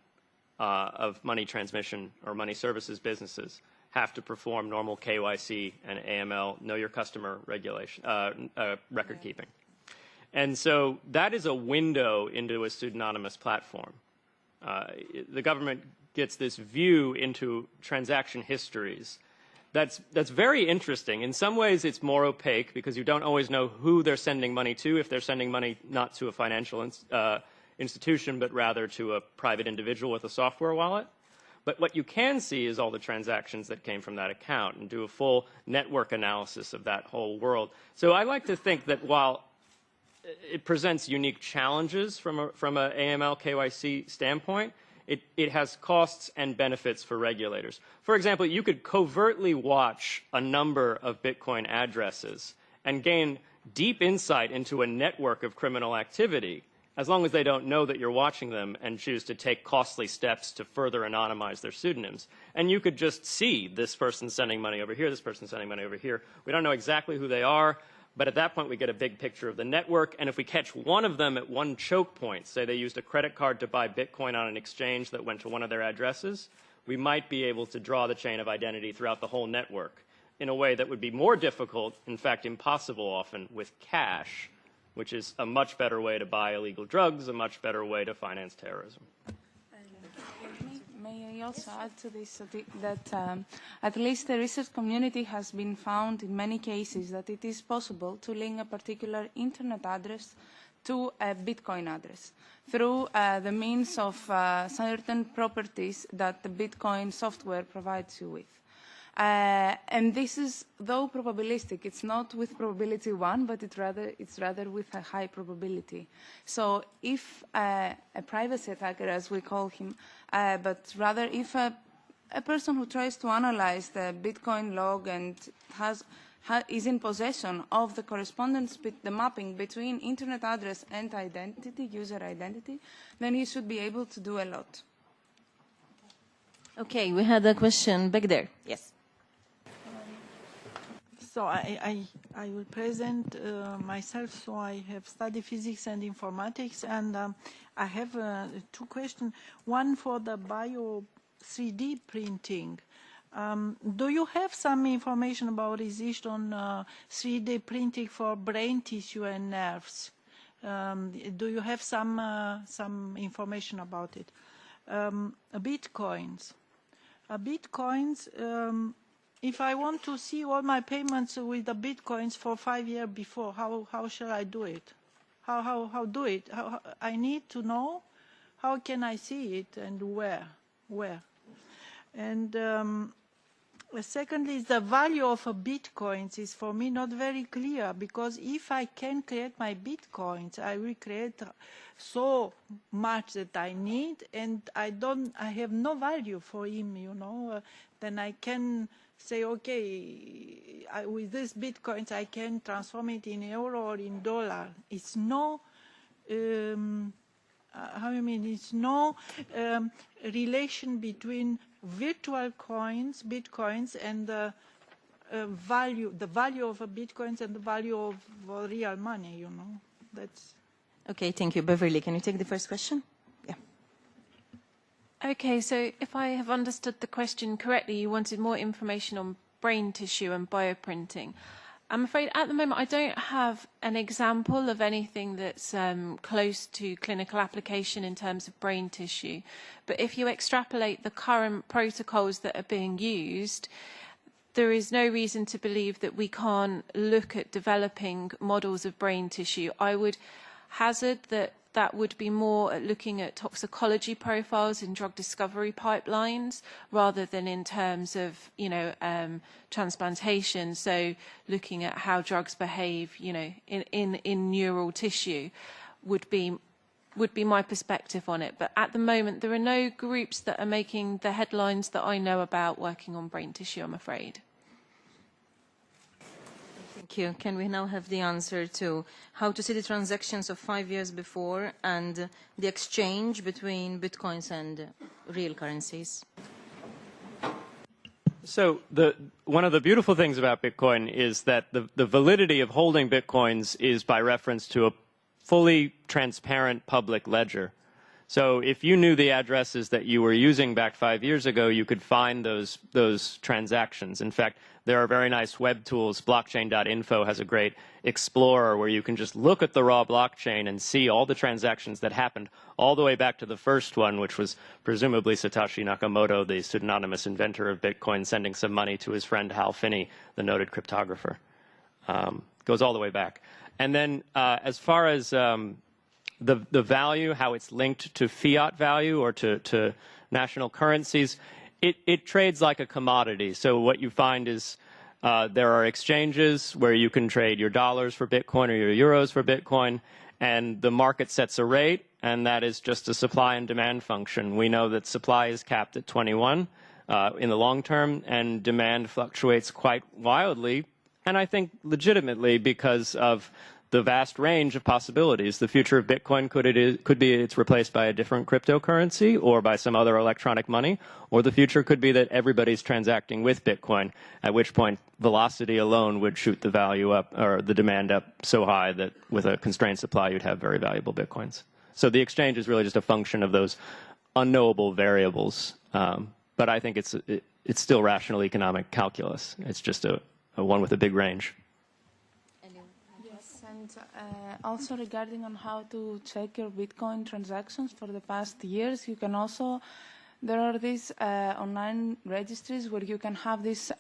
of money transmission or money services businesses have to perform normal KYC and AML, know your customer regulation, record keeping. And so that is a window into a pseudonymous platform. The government gets this view into transaction histories. That's very interesting. In some ways, it's more opaque because you don't always know who they're sending money to, if they're sending money not to a financial institution, but rather to a private individual with a software wallet. But what you can see is all the transactions that came from that account and do a full network analysis of that whole world. So I like to think that while it presents unique challenges from a AML KYC standpoint, it has costs and benefits for regulators. For example, you could covertly watch a number of Bitcoin addresses and gain deep insight into a network of criminal activity, as long as they don't know that you're watching them and choose to take costly steps to further anonymize their pseudonyms. And you could just see this person sending money over here, this person sending money over here. We don't know exactly who they are, but at that point we get a big picture of the network. And if we catch one of them at one choke point, say they used a credit card to buy Bitcoin on an exchange that went to one of their addresses, we might be able to draw the chain of identity throughout the whole network in a way that would be more difficult, in fact impossible often, with cash, which is a much better way to buy illegal drugs, a much better way to finance terrorism. May I also add to this that at least the research community has been found in many cases that it is possible to link a particular internet address to a Bitcoin address through the means of certain properties that the Bitcoin software provides you with. And this is, though probabilistic, it's not with probability 1, but it's rather with a high probability. So if a privacy attacker, as we call him, but rather if a person who tries to analyze the Bitcoin log and is in possession of the correspondence, the mapping between internet address and identity, user identity, then he should be able to do a lot. Okay, we had a question back there. Yes. So I will present myself. So I have studied physics and informatics, and I have two questions. One for the bio 3D printing. Do you have some information about research on 3D printing for brain tissue and nerves? Do you have some information about it? Bitcoins. If I want to see all my payments with the Bitcoins for 5 years before, how shall I do it? How do it? I need to know how can I see it and where? And secondly, the value of a Bitcoins is for me not very clear, because if I can create my Bitcoins, I will create so much that I need, and I have no value for him, you know. Then I can say, okay, with this Bitcoins I can transform it in euro or in dollar. It's no, it's no relation between virtual coins, Bitcoins, and the value of a Bitcoins and the value of real money, you know. That's. Okay, thank you. Beverly, can you take the first question? Yeah. Okay, so if I have understood the question correctly, you wanted more information on brain tissue and bioprinting. I'm afraid at the moment I don't have an example of anything that's close to clinical application in terms of brain tissue. But if you extrapolate the current protocols that are being used, there is no reason to believe that we can't look at developing models of brain tissue. I would hazard that would be more at looking at toxicology profiles in drug discovery pipelines rather than in terms of, transplantation. So looking at how drugs behave, in neural tissue would be my perspective on it. But at the moment, there are no groups that are making the headlines that I know about working on brain tissue, I'm afraid. Thank you. Can we now have the answer to how to see the transactions of 5 years before and the exchange between Bitcoins and real currencies? So one of the beautiful things about Bitcoin is that the validity of holding Bitcoins is by reference to a fully transparent public ledger. So if you knew the addresses that you were using back 5 years ago, you could find those transactions. In fact, there are very nice web tools. Blockchain.info has a great explorer where you can just look at the raw blockchain and see all the transactions that happened all the way back to the first one, which was presumably Satoshi Nakamoto, the pseudonymous inventor of Bitcoin, sending some money to his friend Hal Finney, the noted cryptographer. Goes all the way back. And then as far as the value, how it's linked to fiat value or to national currencies, it trades like a commodity. So what you find is there are exchanges where you can trade your dollars for Bitcoin or your euros for Bitcoin, and the market sets a rate, and that is just a supply and demand function. We know that supply is capped at 21 in the long term, and demand fluctuates quite wildly, and I think legitimately because of the vast range of possibilities. The future of Bitcoin could be it's replaced by a different cryptocurrency or by some other electronic money, or the future could be that everybody's transacting with Bitcoin, at which point velocity alone would shoot the value up or the demand up so high that with a constrained supply you'd have very valuable Bitcoins. So the exchange is really just a function of those unknowable variables. But I think it's still rational economic calculus. It's just a one with a big range. Also regarding on how to check your Bitcoin transactions for the past years, you can also, there are these online registries where you can have this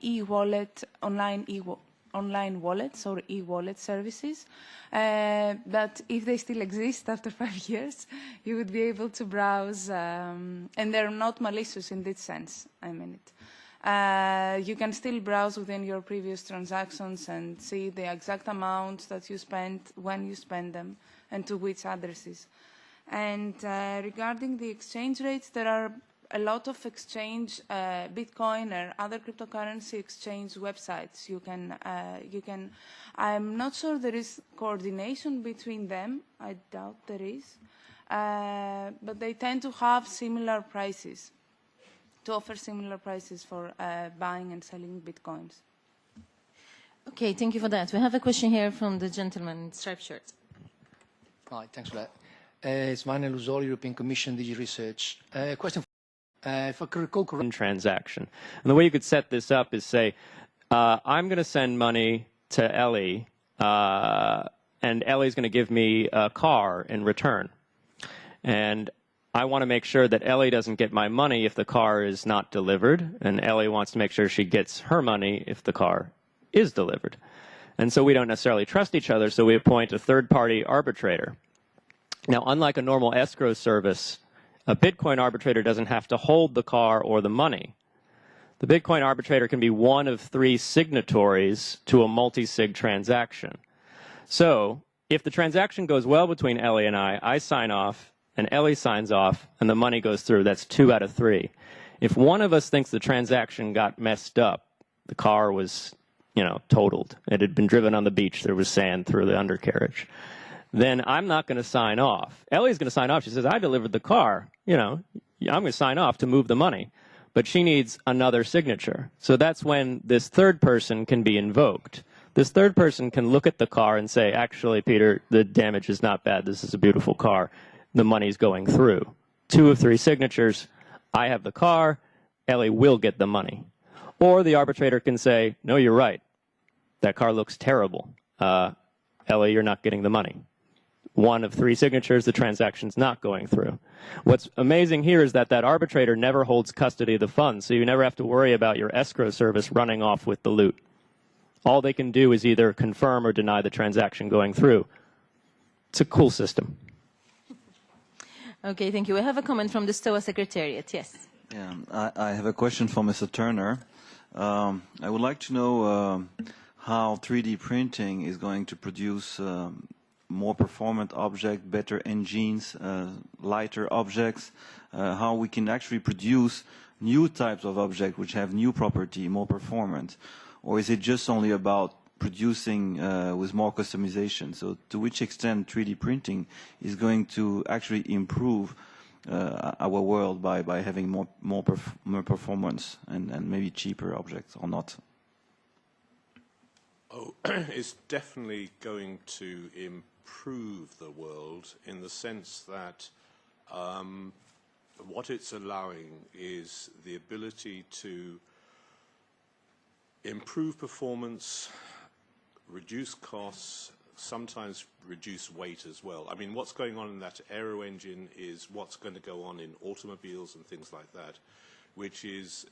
e-wallet, online online wallets or e-wallet services that, if they still exist after 5 years, you would be able to browse, and they're not malicious in this sense, I mean it. You can still browse within your previous transactions and see the exact amount that you spent, when you spend them, and to which addresses. And regarding the exchange rates, there are a lot of exchange, Bitcoin or other cryptocurrency exchange websites. I'm not sure there is coordination between them. I doubt there is. But they tend to have similar prices, to offer similar prices for buying and selling Bitcoins. Okay, thank you for that. We have a question here from the gentleman in striped shirt. Hi, thanks for that. It's Manuel Luzol, European Commission, DG Research. Question if I could recall correctly. Transaction. And the way you could set this up is say, I'm going to send money to Ellie, and Ellie's going to give me a car in return. And I want to make sure that Ellie doesn't get my money if the car is not delivered, and Ellie wants to make sure she gets her money if the car is delivered. And so we don't necessarily trust each other, so we appoint a third-party arbitrator. Now, unlike a normal escrow service, a Bitcoin arbitrator doesn't have to hold the car or the money. The Bitcoin arbitrator can be one of 3 signatories to a multi-sig transaction. So if the transaction goes well between Ellie and I sign off, and Ellie signs off, and the money goes through. That's 2 out of 3. If one of us thinks the transaction got messed up, the car was, totaled. It had been driven on the beach. There was sand through the undercarriage. Then I'm not going to sign off. Ellie's going to sign off. She says, I delivered the car. I'm going to sign off to move the money. But she needs another signature. So that's when this third person can be invoked. This third person can look at the car and say, actually, Peter, the damage is not bad. This is a beautiful car. The money's going through. 2 of 3 signatures. I have the car. Ellie will get the money. Or the arbitrator can say, no, you're right. That car looks terrible. Ellie, you're not getting the money. 1 of 3 signatures, the transaction's not going through. What's amazing here is that arbitrator never holds custody of the funds, so you never have to worry about your escrow service running off with the loot. All they can do is either confirm or deny the transaction going through. It's a cool system. Okay, thank you. We have a comment from the STOA Secretariat. Yes. Yeah, I have a question for Mr. Turner. I would like to know how 3D printing is going to produce more performant objects, better engines, lighter objects, how we can actually produce new types of objects which have new property, more performant, or is it just only about producing with more customization? So to which extent 3D printing is going to actually improve our world by having more performance and maybe cheaper objects or not? Oh, it's definitely going to improve the world in the sense that what it's allowing is the ability to improve performance, reduce costs, sometimes reduce weight as well. I mean, what's going on in that aero engine is what's going to go on in automobiles and things like that, which is,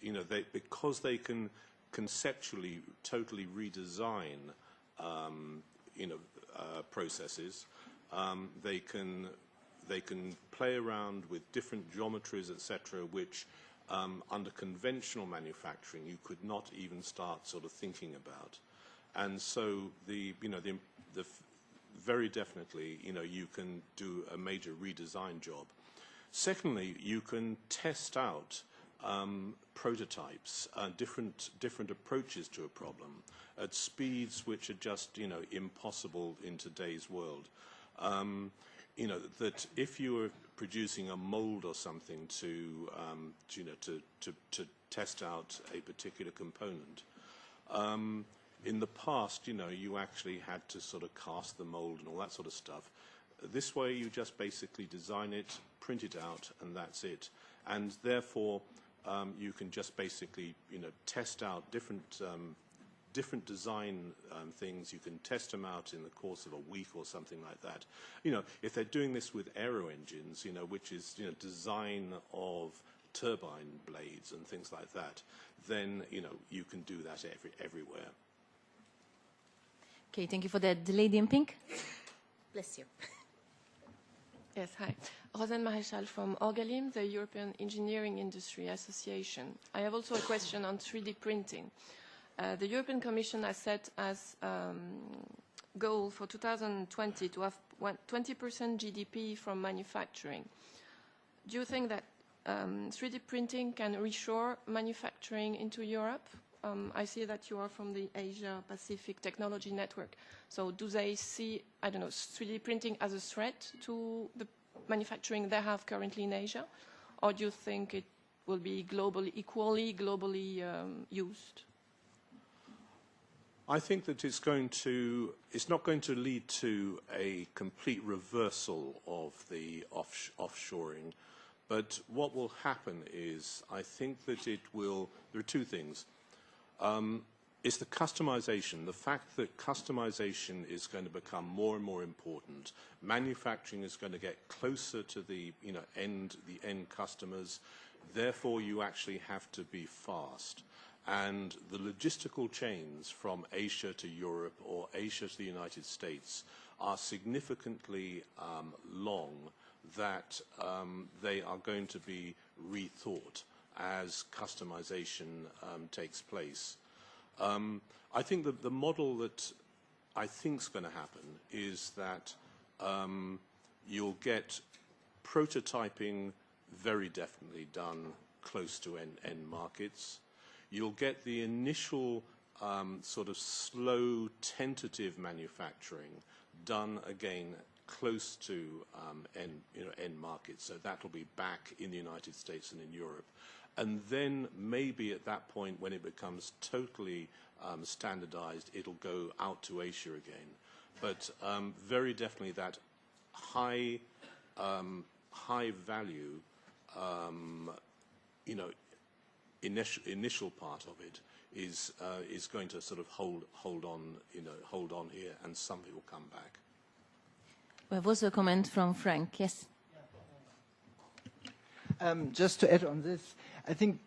because they can conceptually totally redesign, processes, they can play around with different geometries, etc., which under conventional manufacturing you could not even start sort of thinking about. And so very definitely, you can do a major redesign job. Secondly, you can test out prototypes, different approaches to a problem at speeds which are just, impossible in today's world. That if you were producing a mold or something to test out a particular component, in the past, you actually had to sort of cast the mold and all that sort of stuff. This way, you just basically design it, print it out, and that's it. And therefore, you can just basically, test out different design things. You can test them out in the course of a week or something like that. If they're doing this with aero engines, which is, design of turbine blades and things like that, then, you can do that everywhere. Okay, thank you for that. The lady in pink. Bless you. Yes, hi. Rosanne Maréchal from Orgalim, the European Engineering Industry Association. I have also a question on 3D printing. The European Commission has set as goal for 2020 to have 20% GDP from manufacturing. Do you think that 3D printing can reshore manufacturing into Europe? I see that you are from the Asia-Pacific Technology Network. So do they see, I don't know, 3D printing as a threat to the manufacturing they have currently in Asia? Or do you think it will be equally globally used? I think that it's not going to lead to a complete reversal of the offshoring. But what will happen is, I think that there are two things. Is the customization, the fact that customization is going to become more and more important. Manufacturing is going to get closer to the end customers. Therefore, you actually have to be fast. And the logistical chains from Asia to Europe or Asia to the United States are significantly long, that they are going to be rethought as customization takes place. I think that the model that I think is going to happen is that you'll get prototyping very definitely done close to end markets. You'll get the initial sort of slow, tentative manufacturing done again close to end markets. So that'll be back in the United States and in Europe. And then maybe at that point, when it becomes totally standardized, it'll go out to Asia again. But very definitely that high value, initial part of it is going to sort of hold on here, and something will come back. We have also a comment from Frank. Yes. Just to add on this, I think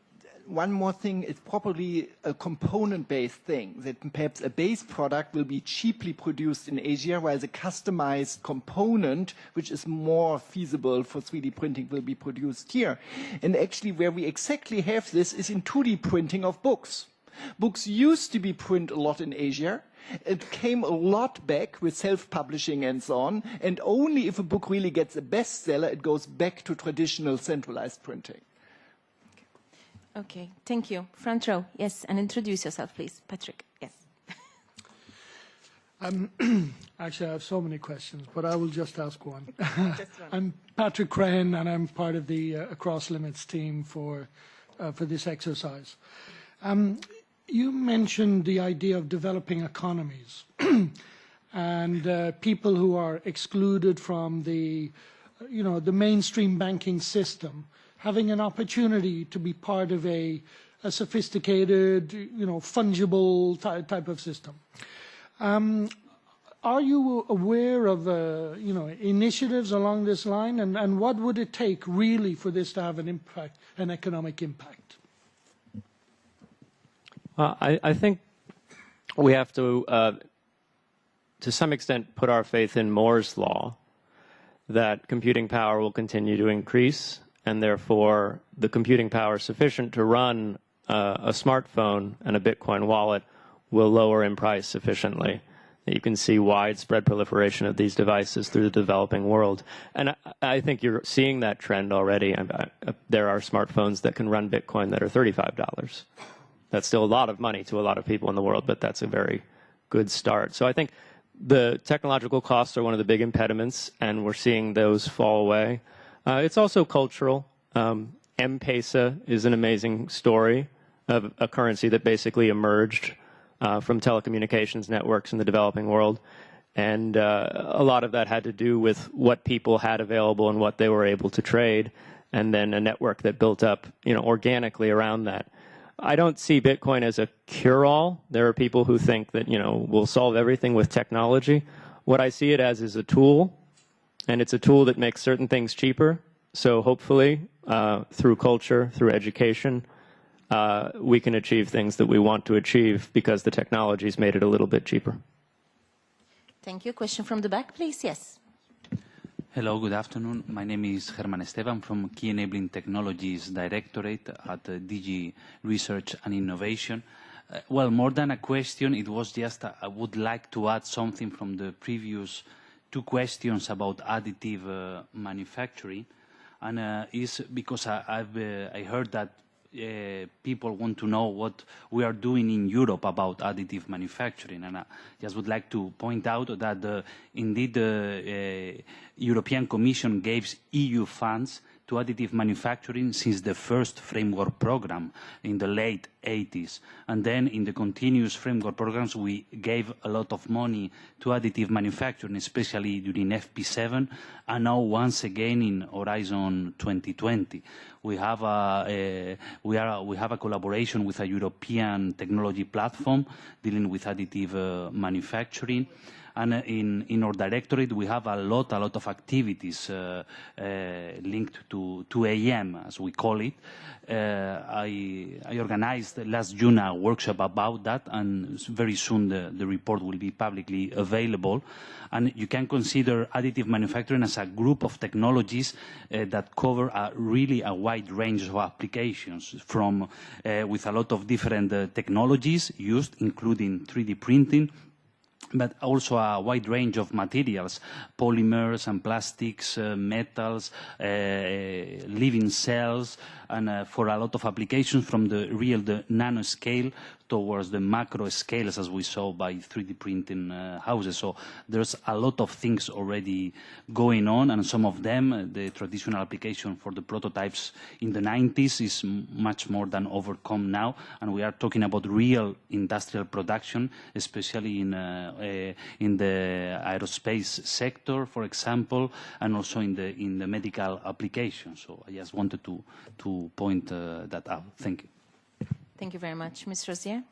one more thing, it's probably a component-based thing, that perhaps a base product will be cheaply produced in Asia, while the customized component, which is more feasible for 3D printing, will be produced here. And actually where we exactly have this is in 2D printing of books. Books used to be printed a lot in Asia. It came a lot back with self-publishing and so on, and only if a book really gets a bestseller, it goes back to traditional centralized printing. Okay, thank you. Front row, yes, and introduce yourself, please. Patrick, yes. Actually, I have so many questions, but I will just ask one. I'm Patrick Crane, and I'm part of the Across Limits team for this exercise. You mentioned the idea of developing economies and people who are excluded from the mainstream banking system having an opportunity to be part of a sophisticated, fungible type of system. Are you aware of, initiatives along this line, and what would it take really for this to have an economic impact? I think we have to some extent, put our faith in Moore's law, that computing power will continue to increase, and therefore the computing power sufficient to run a smartphone and a Bitcoin wallet will lower in price sufficiently. You can see widespread proliferation of these devices through the developing world. And I think you're seeing that trend already. There are smartphones that can run Bitcoin that are $35. That's still a lot of money to a lot of people in the world, but that's a very good start. So I think the technological costs are one of the big impediments, and we're seeing those fall away. It's also cultural. M-Pesa is an amazing story of a currency that basically emerged from telecommunications networks in the developing world. And a lot of that had to do with what people had available and what they were able to trade, and then a network that built up, organically around that. I don't see Bitcoin as a cure-all. There are people who think that, we'll solve everything with technology. What I see it as is a tool, and it's a tool that makes certain things cheaper. So hopefully, through culture, through education, we can achieve things that we want to achieve because the technology's made it a little bit cheaper. Thank you. Question from the back, please. Yes. Hello, good afternoon. My name is Germán Esteban from Key Enabling Technologies Directorate at DG Research and Innovation. Well, more than a question, it was just I would like to add something from the previous two questions about additive manufacturing, and is because I heard that people want to know what we are doing in Europe about additive manufacturing, and I just would like to point out that indeed the European Commission gave EU funds to additive manufacturing since the first framework program in the late 80s. And then in the continuous framework programs, we gave a lot of money to additive manufacturing, especially during FP7, and now once again in Horizon 2020. We have a collaboration with a European technology platform dealing with additive manufacturing. And in our directorate, we have a lot of activities linked to AM, as we call it. I organized last June a workshop about that, and very soon the report will be publicly available. And you can consider additive manufacturing as a group of technologies that cover really a wide range of applications, from with a lot of different technologies used, including 3D printing, but also a wide range of materials, polymers and plastics, metals, living cells, and for a lot of applications from the nanoscale towards the macro scales, as we saw by 3D printing houses. So there's a lot of things already going on, and some of them, the traditional application for the prototypes in the 90s is much more than overcome now, and we are talking about real industrial production, especially in the aerospace sector, for example, and also in the medical application. So I just wanted to point that out. Thank you. Thank you very much. Ms. Rosier?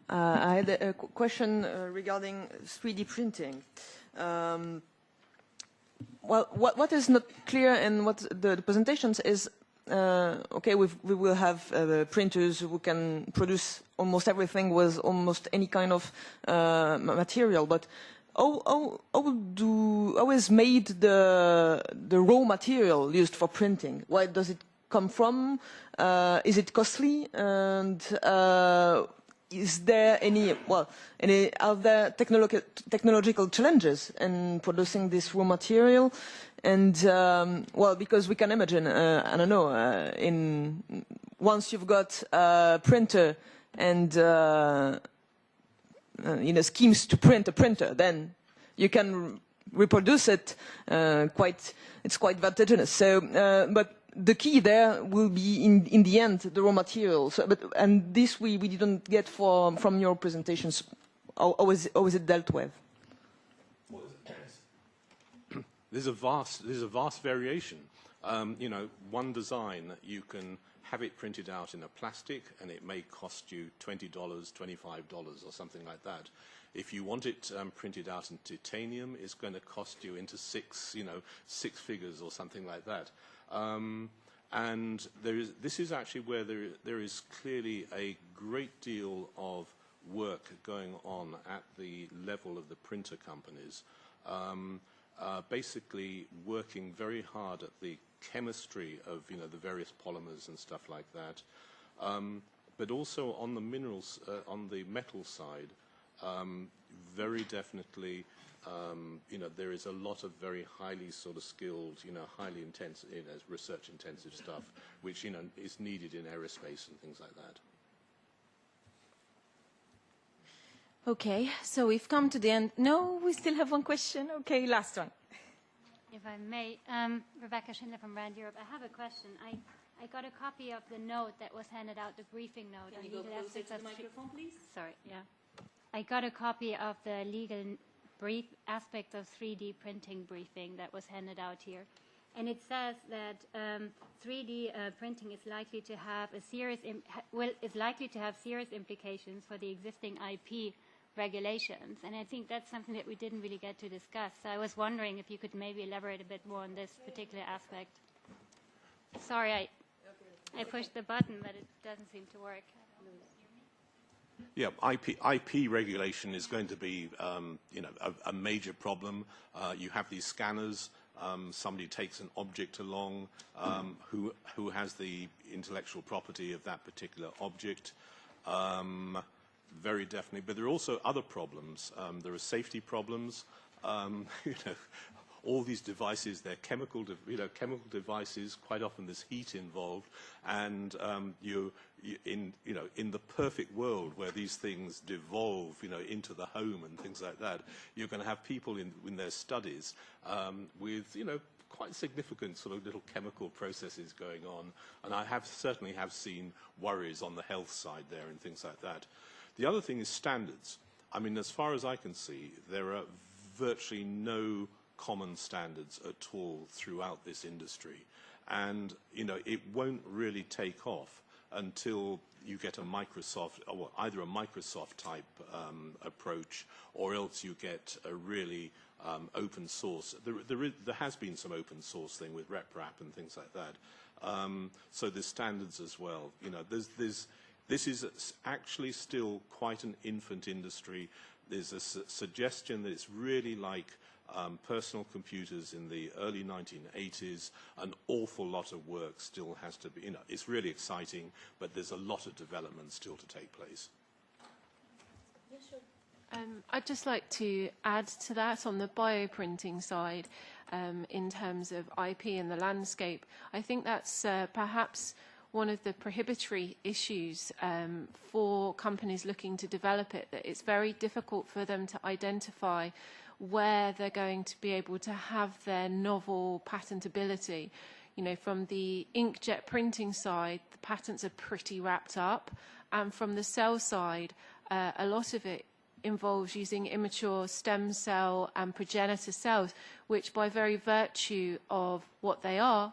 I had a question regarding 3D printing. Well, what is not clear in what the presentations is, okay, we will have printers who can produce almost everything with almost any kind of material, but how is made the raw material used for printing? Where does it come from? Is it costly? And is there are there technological challenges in producing this raw material? And well, because we can imagine, I don't know, once you've got a printer and schemes to print a printer, then you can reproduce it. It's quite vertiginous. So, but the key there will be in the end the raw materials. And this we didn't get from your presentations. How is it dealt with? There's a vast variation. One design, you can have it printed out in a plastic, and it may cost you $20, $25, or something like that. If you want it printed out in titanium, it's going to cost you into six figures or something like that. And this is actually where there is clearly a great deal of work going on at the level of the printer companies. Basically working very hard at the chemistry of the various polymers and stuff like that, but also on the minerals, on the metal side, very definitely, there is a lot of very highly sort of skilled, highly intense, research intensive stuff, which is needed in aerospace and things like that. Okay, so we've come to the end. No, we still have one question. Okay, last one. If I may, Rebecca Schindler from Rand Europe. I have a question. I got a copy of the note that was handed out, the briefing note. Can you go closer to the microphone, please? Sorry, yeah. I got a copy of the legal brief aspects of 3D printing briefing that was handed out here. And it says that 3D printing is likely to have serious implications for the existing IP regulations, and I think that's something that we didn't really get to discuss. So I was wondering if you could maybe elaborate a bit more on this particular aspect. Sorry, I pushed the button, but it doesn't seem to work. Yeah, IP regulation is going to be, you know, a major problem. You have these scanners. Somebody takes an object along who has the intellectual property of that particular object. Very definitely. But there are also other problems. There are safety problems. You know, all these devices, they're chemical devices. Quite often there's heat involved, and in the perfect world where these things devolve, you know, into the home and things like that, you're going to have people in their studies with, you know, quite significant sort of little chemical processes going on, and I certainly have seen worries on the health side there and things like that. The other thing is standards. I mean, as far as I can see, there are virtually no common standards at all throughout this industry, and you know, it won't really take off until you get a Microsoft, or either a Microsoft type approach, or else you get a really open source. There has been some open source thing with RepRap and things like that. So there's standards as well. You know, this is actually still quite an infant industry. There's a suggestion that it's really like personal computers in the early 1980s. An awful lot of work still has to be, you know, it's really exciting, but there's a lot of development still to take place. Yeah, sure. I'd just like to add to that on the bioprinting side, in terms of IP and the landscape. I think that's perhaps one of the prohibitory issues for companies looking to develop it, that it's very difficult for them to identify where they're going to be able to have their novel patentability. You know, from the inkjet printing side, the patents are pretty wrapped up, and from the cell side, a lot of it involves using immature stem cell and progenitor cells, which by very virtue of what they are,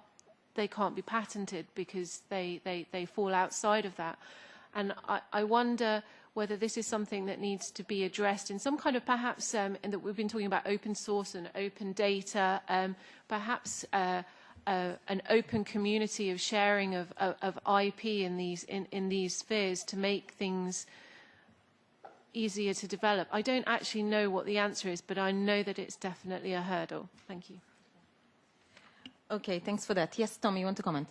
they can't be patented because they fall outside of that. And I wonder whether this is something that needs to be addressed in some kind of perhaps, and that we've been talking about open source and open data, perhaps an open community of sharing of IP in these spheres to make things easier to develop. I don't actually know what the answer is, but I know that it's definitely a hurdle. Thank you. Okay, thanks for that. Yes, Tom, you want to comment?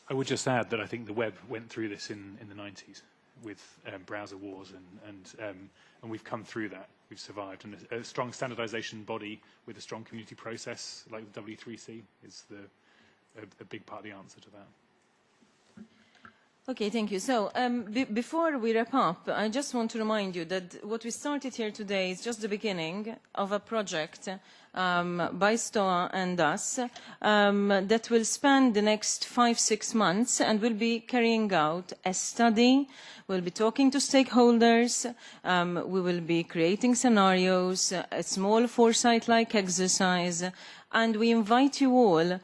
I would just add that I think the web went through this in the 90s with browser wars, and we've come through that. We've survived, and a strong standardization body with a strong community process like the W3C is a big part of the answer to that. Okay, thank you. So before we wrap up, I just want to remind you that what we started here today is just the beginning of a project by STOA and us that will span the next 5-6 months, and will be carrying out a study. We'll be talking to stakeholders. We will be creating scenarios, a small foresight-like exercise. And we invite you all,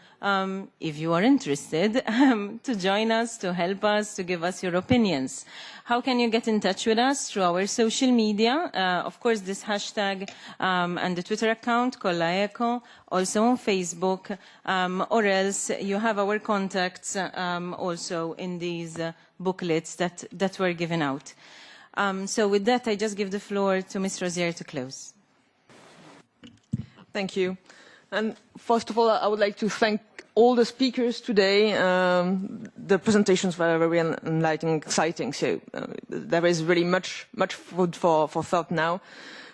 if you are interested, to join us, to help us, to give us your opinions. How can you get in touch with us? Through our social media. Of course, this hashtag and the Twitter account, CollaEco, also on Facebook, or else you have our contacts also in these booklets that were given out. So with that, I just give the floor to Ms. Rozier to close. Thank you. And first of all, I would like to thank all the speakers today. The presentations were very enlightening, exciting. So there is really much food for thought now.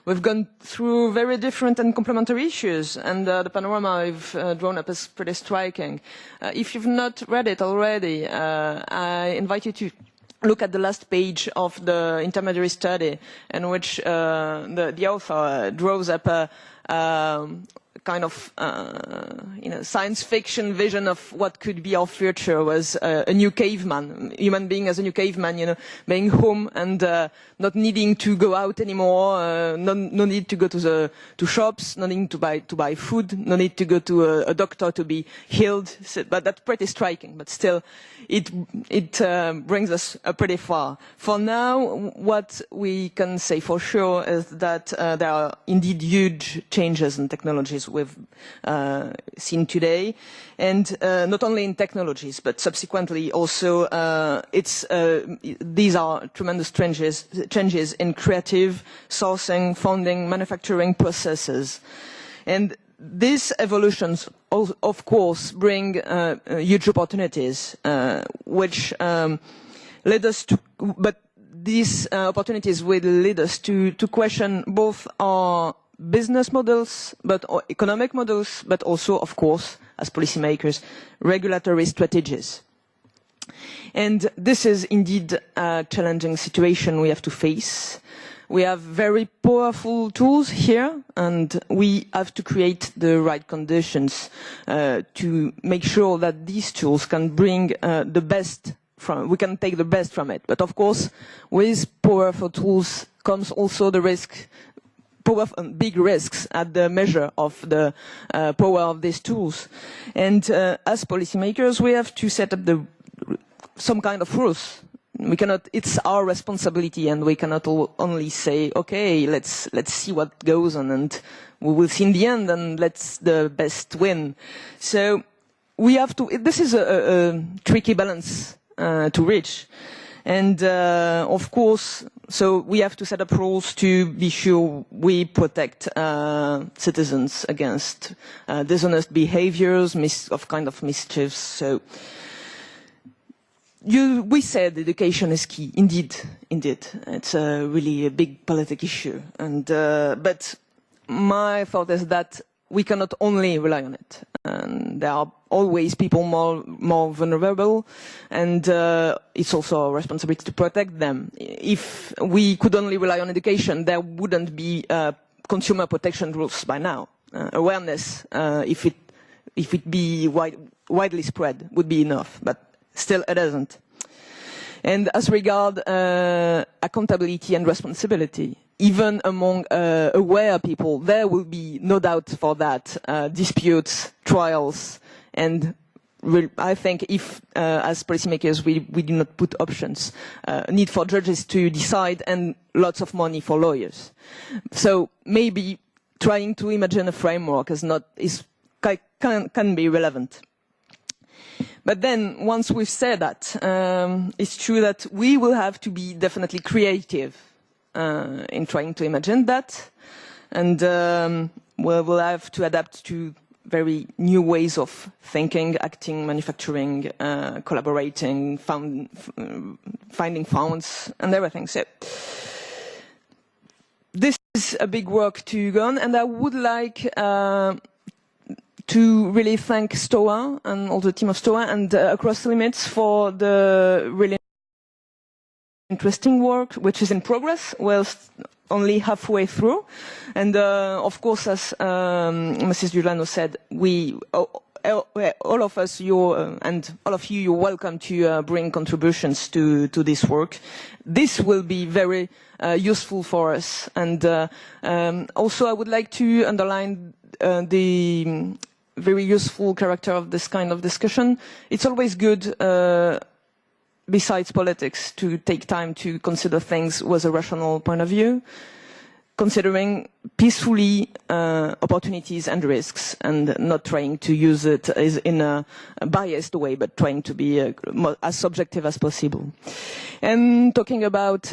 We've gone through very different and complementary issues, and the panorama I've drawn up is pretty striking. If you've not read it already, I invite you to look at the last page of the intermediary study, in which the author draws up a kind of science fiction vision of what could be our future, was a new caveman, human being as a new caveman, being home and not needing to go out anymore, no need to go to shops, no need to buy food, no need to go to a doctor to be healed. So, but that's pretty striking. But still, it brings us pretty far. For now, what we can say for sure is that there are indeed huge changes in technologies tools we've seen today, and not only in technologies, but subsequently also these are tremendous changes in creative, sourcing, funding, manufacturing processes. And these evolutions, of course, bring huge opportunities, which lead us to, but these opportunities will lead us to question both our business models, but our economic models, but also, of course, as policymakers, regulatory strategies. And this is indeed a challenging situation we have to face. We have very powerful tools here, and we have to create the right conditions to make sure that these tools can bring the best we can take the best from it. But of course, with powerful tools comes also the risk, big risks at the measure of the power of these tools. And as policymakers, we have to set up some kind of rules. We cannot. It's our responsibility, and we cannot only say, "Okay, let's see what goes on, and we will see in the end, and let's the best win." So we have to. This is a tricky balance to reach, and of course, so we have to set up rules to be sure we protect citizens against dishonest behaviors, of mischiefs. So. We said education is key. Indeed, it's really a big political issue. And but my thought is that we cannot only rely on it. And there are always people more vulnerable, and it's also our responsibility to protect them. If we could only rely on education, there wouldn't be consumer protection rules by now. Awareness, if it be widely spread, would be enough. But still, it isn't. And as regard accountability and responsibility, even among aware people, there will be no doubt for that disputes, trials, and I think if, as policymakers, we do not put options, need for judges to decide and lots of money for lawyers. So maybe trying to imagine a framework can be relevant. But then, once we've said that, it's true that we will have to be definitely creative in trying to imagine that, and we'll have to adapt to very new ways of thinking, acting, manufacturing, collaborating, finding funds, and everything. So this is a big work to go on, and I would like to really thank STOA and all the team of STOA and Across the Limits for the really interesting work, which is in progress. We're only halfway through. And of course, as Mrs. Giuliano said, all of us, and all of you, you're welcome to bring contributions to this work. This will be very useful for us. And also, I would like to underline the very useful character of this kind of discussion. It's always good, besides politics, to take time to consider things with a rational point of view, considering peacefully opportunities and risks, and not trying to use it as in a biased way, but trying to be as subjective as possible. And talking about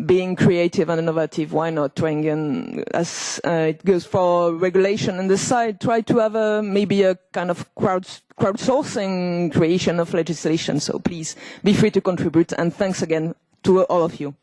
being creative and innovative, why not trying, as it goes for regulation on this side, try to have maybe a kind of crowdsourcing creation of legislation. So please be free to contribute, and thanks again to all of you.